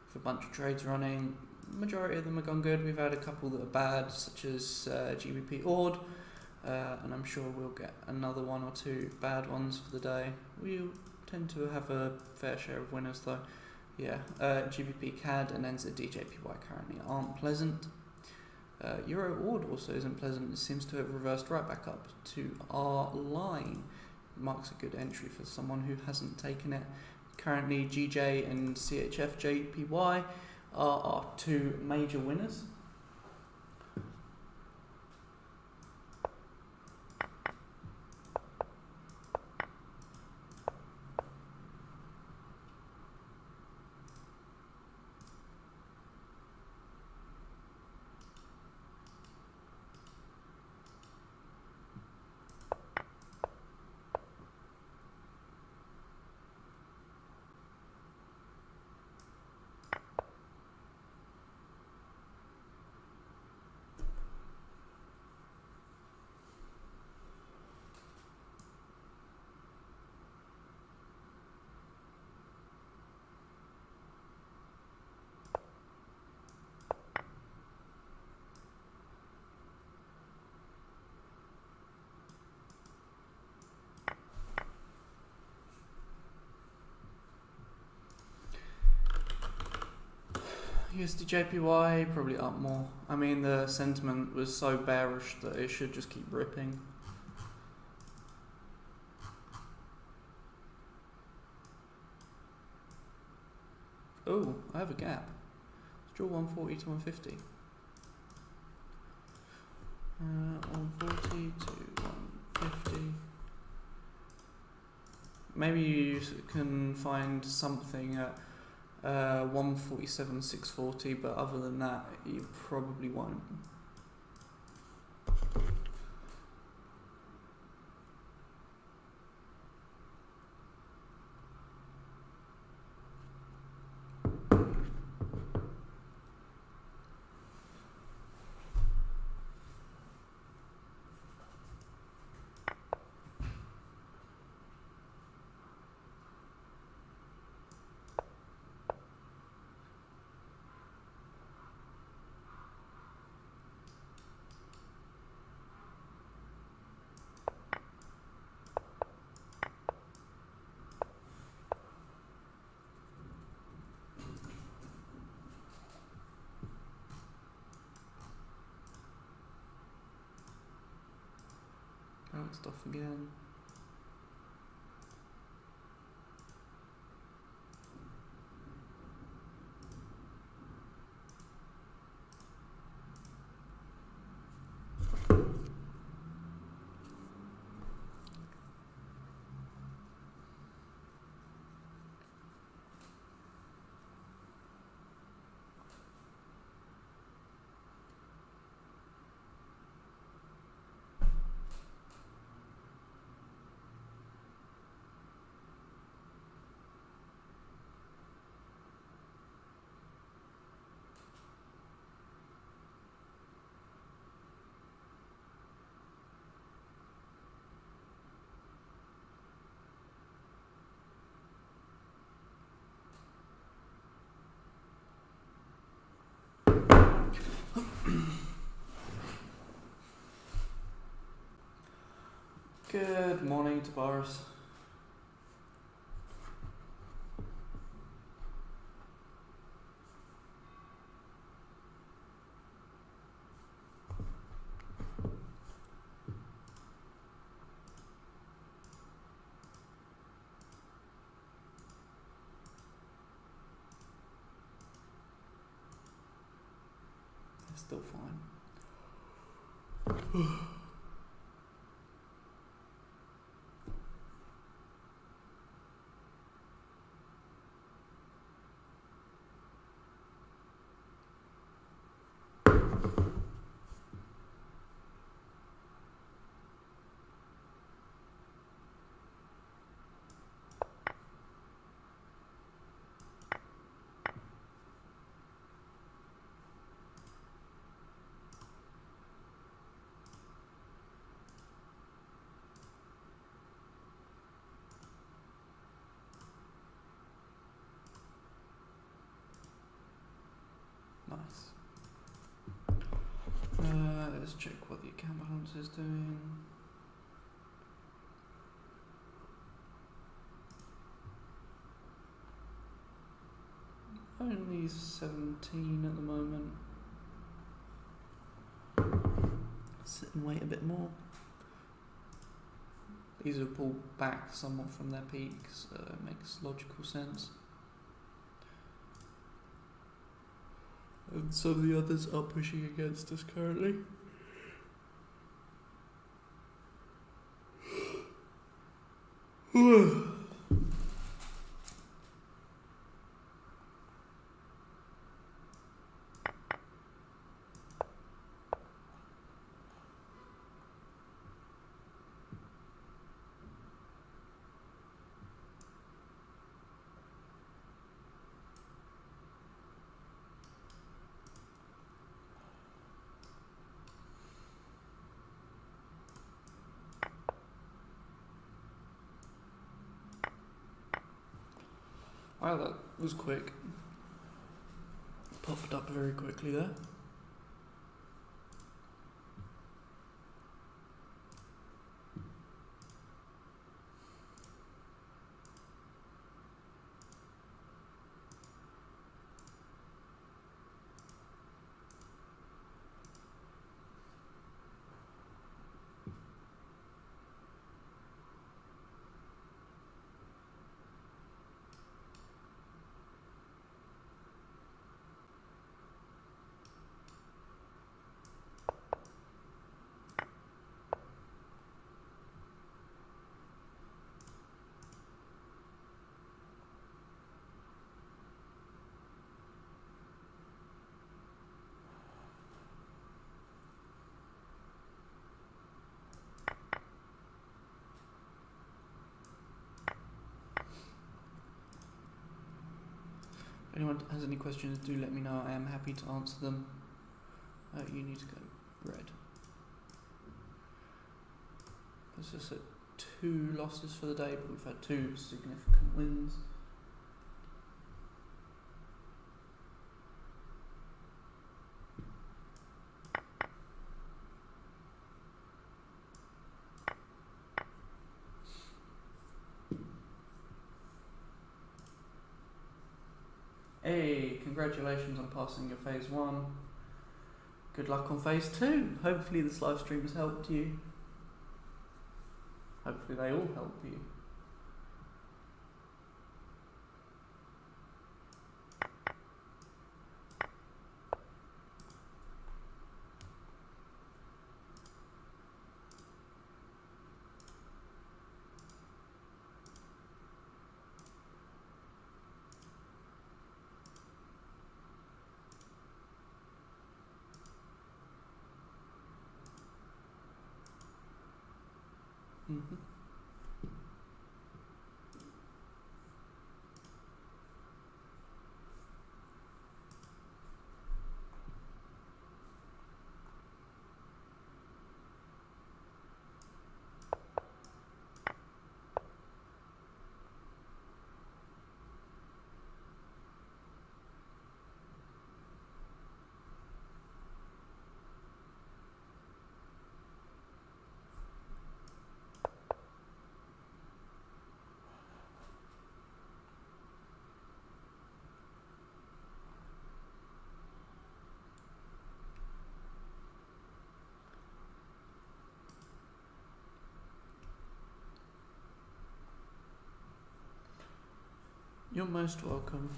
With a bunch of trades running, majority of them are gone good. We've had a couple that are bad, such as GBP Ord. And I'm sure we'll get another one or two bad ones for the day. We tend to have a fair share of winners though. Yeah, GBP CAD and NZD-JPY currently aren't pleasant. Euro Ord also isn't pleasant. It seems to have reversed right back up to our line. Marks a good entry for someone who hasn't taken it. Currently GJ and CHF-JPY are our two major winners. USD-JPY probably up more. I mean, the sentiment was so bearish that it should just keep ripping. Oh, I have a gap. Let's draw 140 to 150. 140 to 150. Maybe you can find something at 147,640, but other than that, you probably won't. Bounced off again. Good morning, Tobias. It's still fine. Nice. Let's check what the account balance is doing. Only 17 at the moment. Sit and wait a bit more. These have pulled back somewhat from their peaks, so it makes logical sense. And some of the others are pushing against us currently. Wow, that was quick. Popped up very quickly there. If anyone has any questions, do let me know. I am happy to answer them. You need to go red. It's just at 2 losses for the day, but we've had 2 significant wins. Hey, congratulations on passing your phase 1. Good luck on phase 2. Hopefully this live stream has helped you. Hopefully they all help you. Mm-hmm. You're most welcome.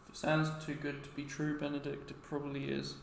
If it sounds too good to be true, Benedict, it probably is.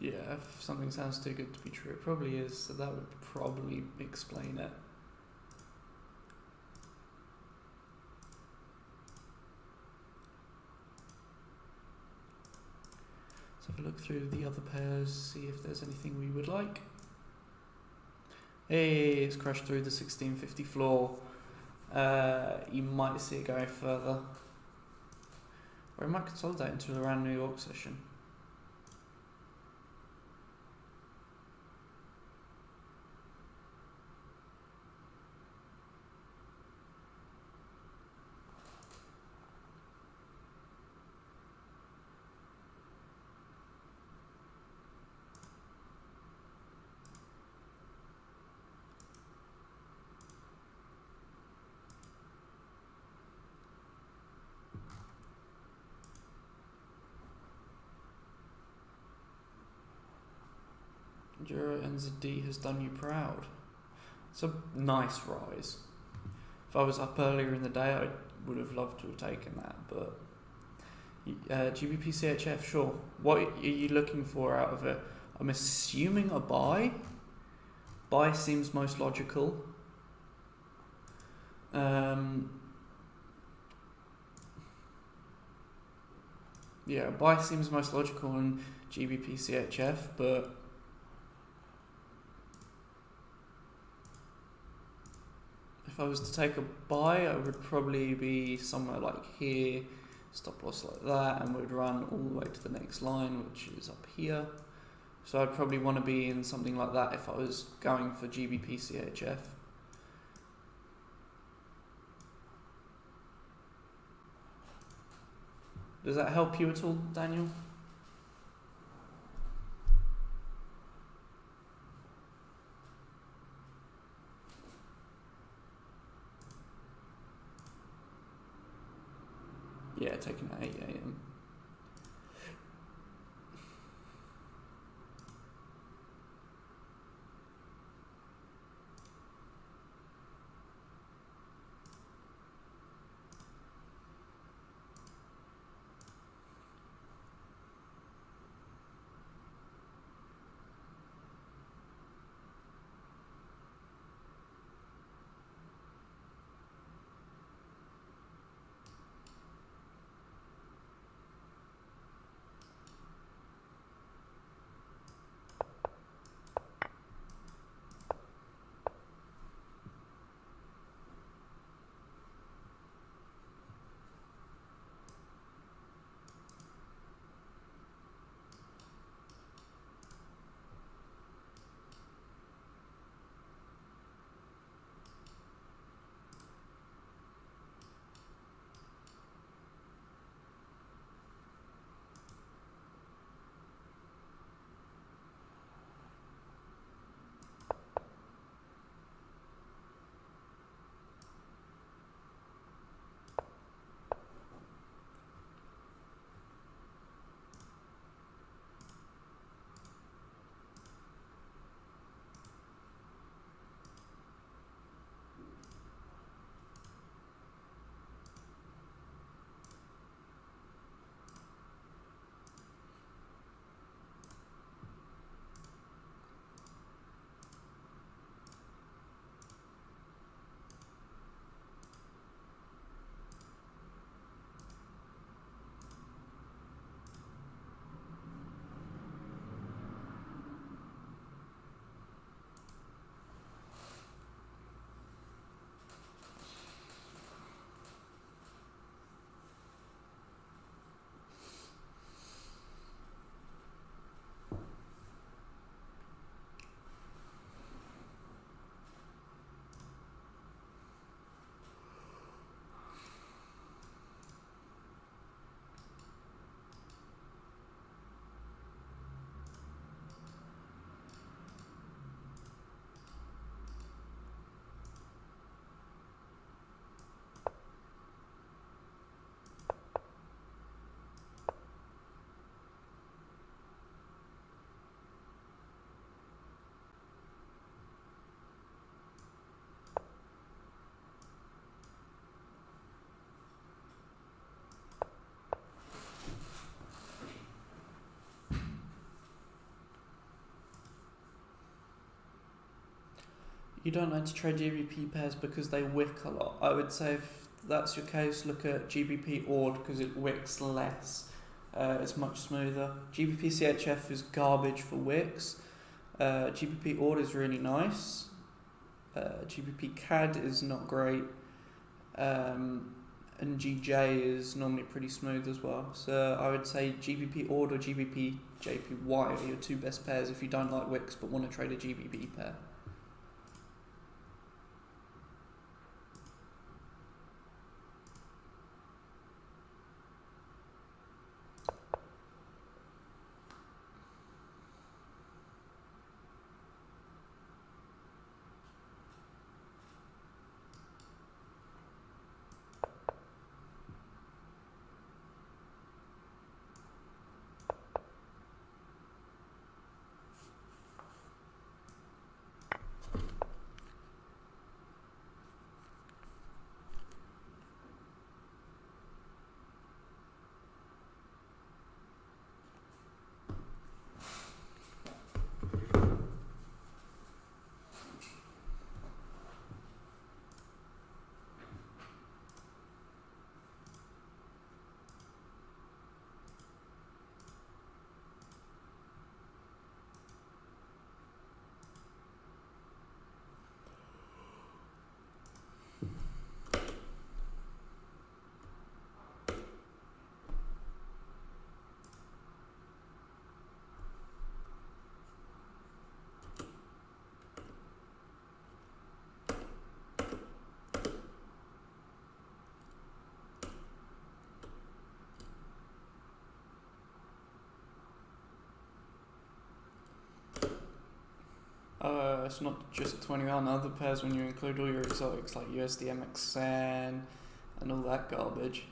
Yeah, if something sounds too good to be true, it probably is, so that would probably explain it. Let's have a look through the other pairs, see if there's anything we would like. Hey, it's crashed through the 1650 floor. You might see it going further. Or it might consolidate into around New York session. Euro NZD has done you proud. It's a nice rise. If I was up earlier in the day, I would have loved to have taken that, but GBP CHF, sure. What are you looking for out of it? I'm assuming a buy. Buy seems most logical. Yeah, buy seems most logical in GBP CHF, but if I was to take a buy, I would probably be somewhere like here, stop loss like that, and would run all the way to the next line, which is up here. So I'd probably want to be in something like that if I was going for GBP CHF. Does that help you at all, Daniel? Yeah, taking at 8 AM. You don't like to trade GBP pairs because they wick a lot. I would say if that's your case, look at GBP AUD because it wicks less. It's much smoother. GBP CHF is garbage for wicks. GBP AUD is really nice. GBP CAD is not great. And GJ is normally pretty smooth as well. So I would say GBP AUD or GBP JPY are your two best pairs if you don't like wicks but want to trade a GBP pair. It's not just 21 other pairs when you include all your exotics like USD MXN and all that garbage.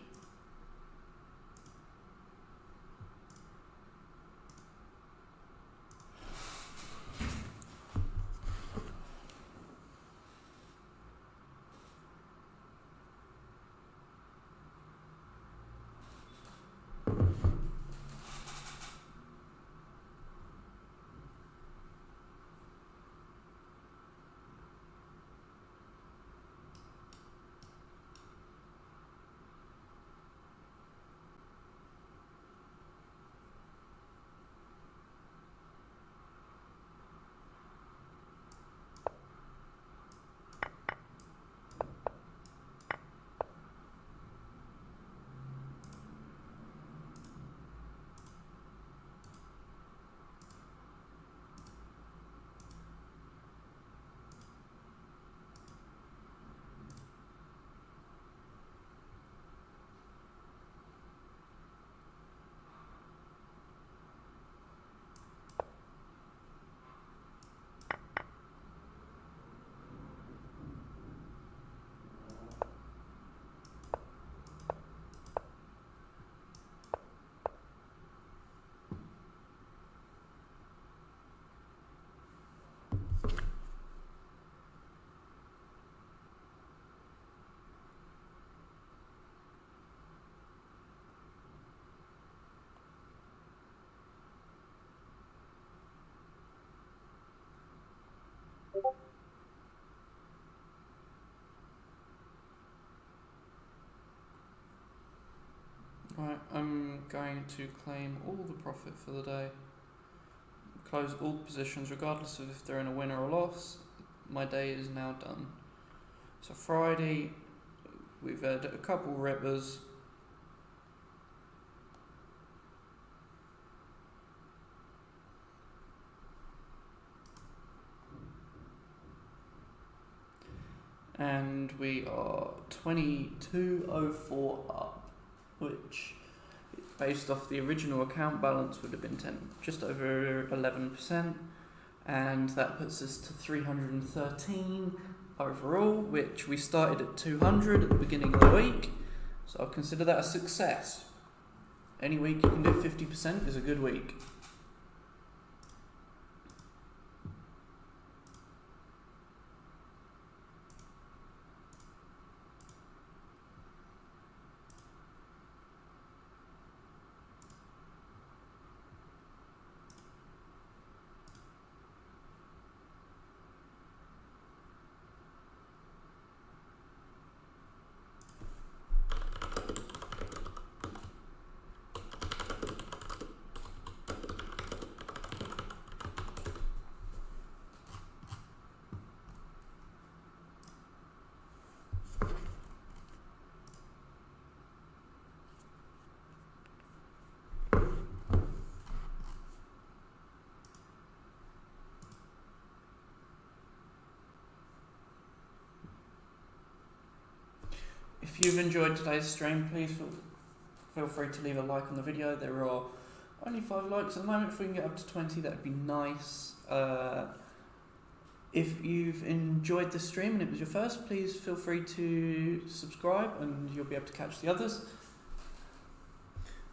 Right, I'm going to claim all the profit for the day. Close all positions regardless of if they're in a win or a loss. My day is now done. So Friday, we've had a couple rippers. And we are 22.04 up, which based off the original account balance would have been just over 11%, and that puts us to 313 overall, which we started at 200 at the beginning of the week, so I'll consider that a success. Any week you can do 50% is a good week. If you've enjoyed today's stream, please feel free to leave a like on the video. There are only 5 likes at the moment. If we can get up to 20, that would be nice. If you've enjoyed the stream and it was your first, please feel free to subscribe and you'll be able to catch the others.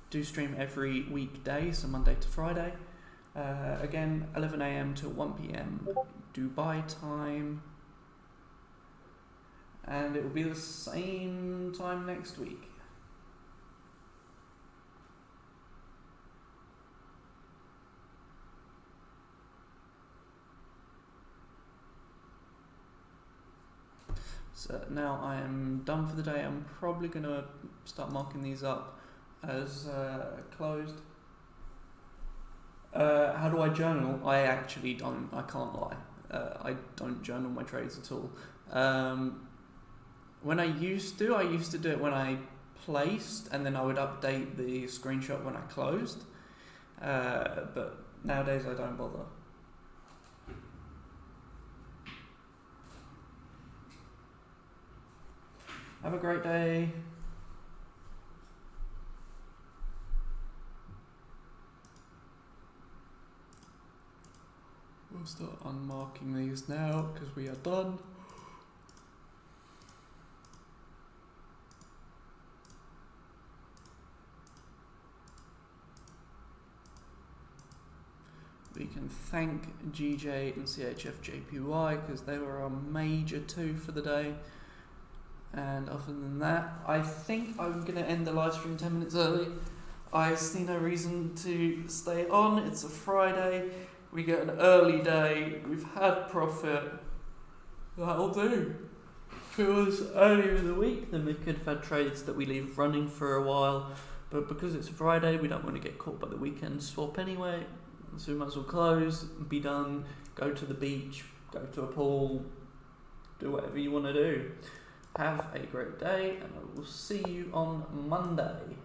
Do stream every weekday, so Monday to Friday. Again, 11 AM to 1 PM Dubai time. And it will be the same time next week. So now I am done for the day. I'm probably going to start marking these up as closed. How do I journal? I actually don't. I can't lie. I don't journal my trades at all. When I used to do it when I placed, and then I would update the screenshot when I closed. But nowadays I don't bother. Have a great day. We'll start unmarking these now because we are done. We can thank GJ and CHFJPY because they were our major 2 for the day. And other than that, I think I'm going to end the live stream 10 minutes early. I see no reason to stay on. It's a Friday. We get an early day. We've had profit. That'll do. If it was earlier in the week, then we could have had trades that we leave running for a while. But because it's a Friday, we don't want to get caught by the weekend swap anyway. So we might as well close, be done, go to the beach, go to a pool, do whatever you want to do. Have a great day, and I will see you on Monday.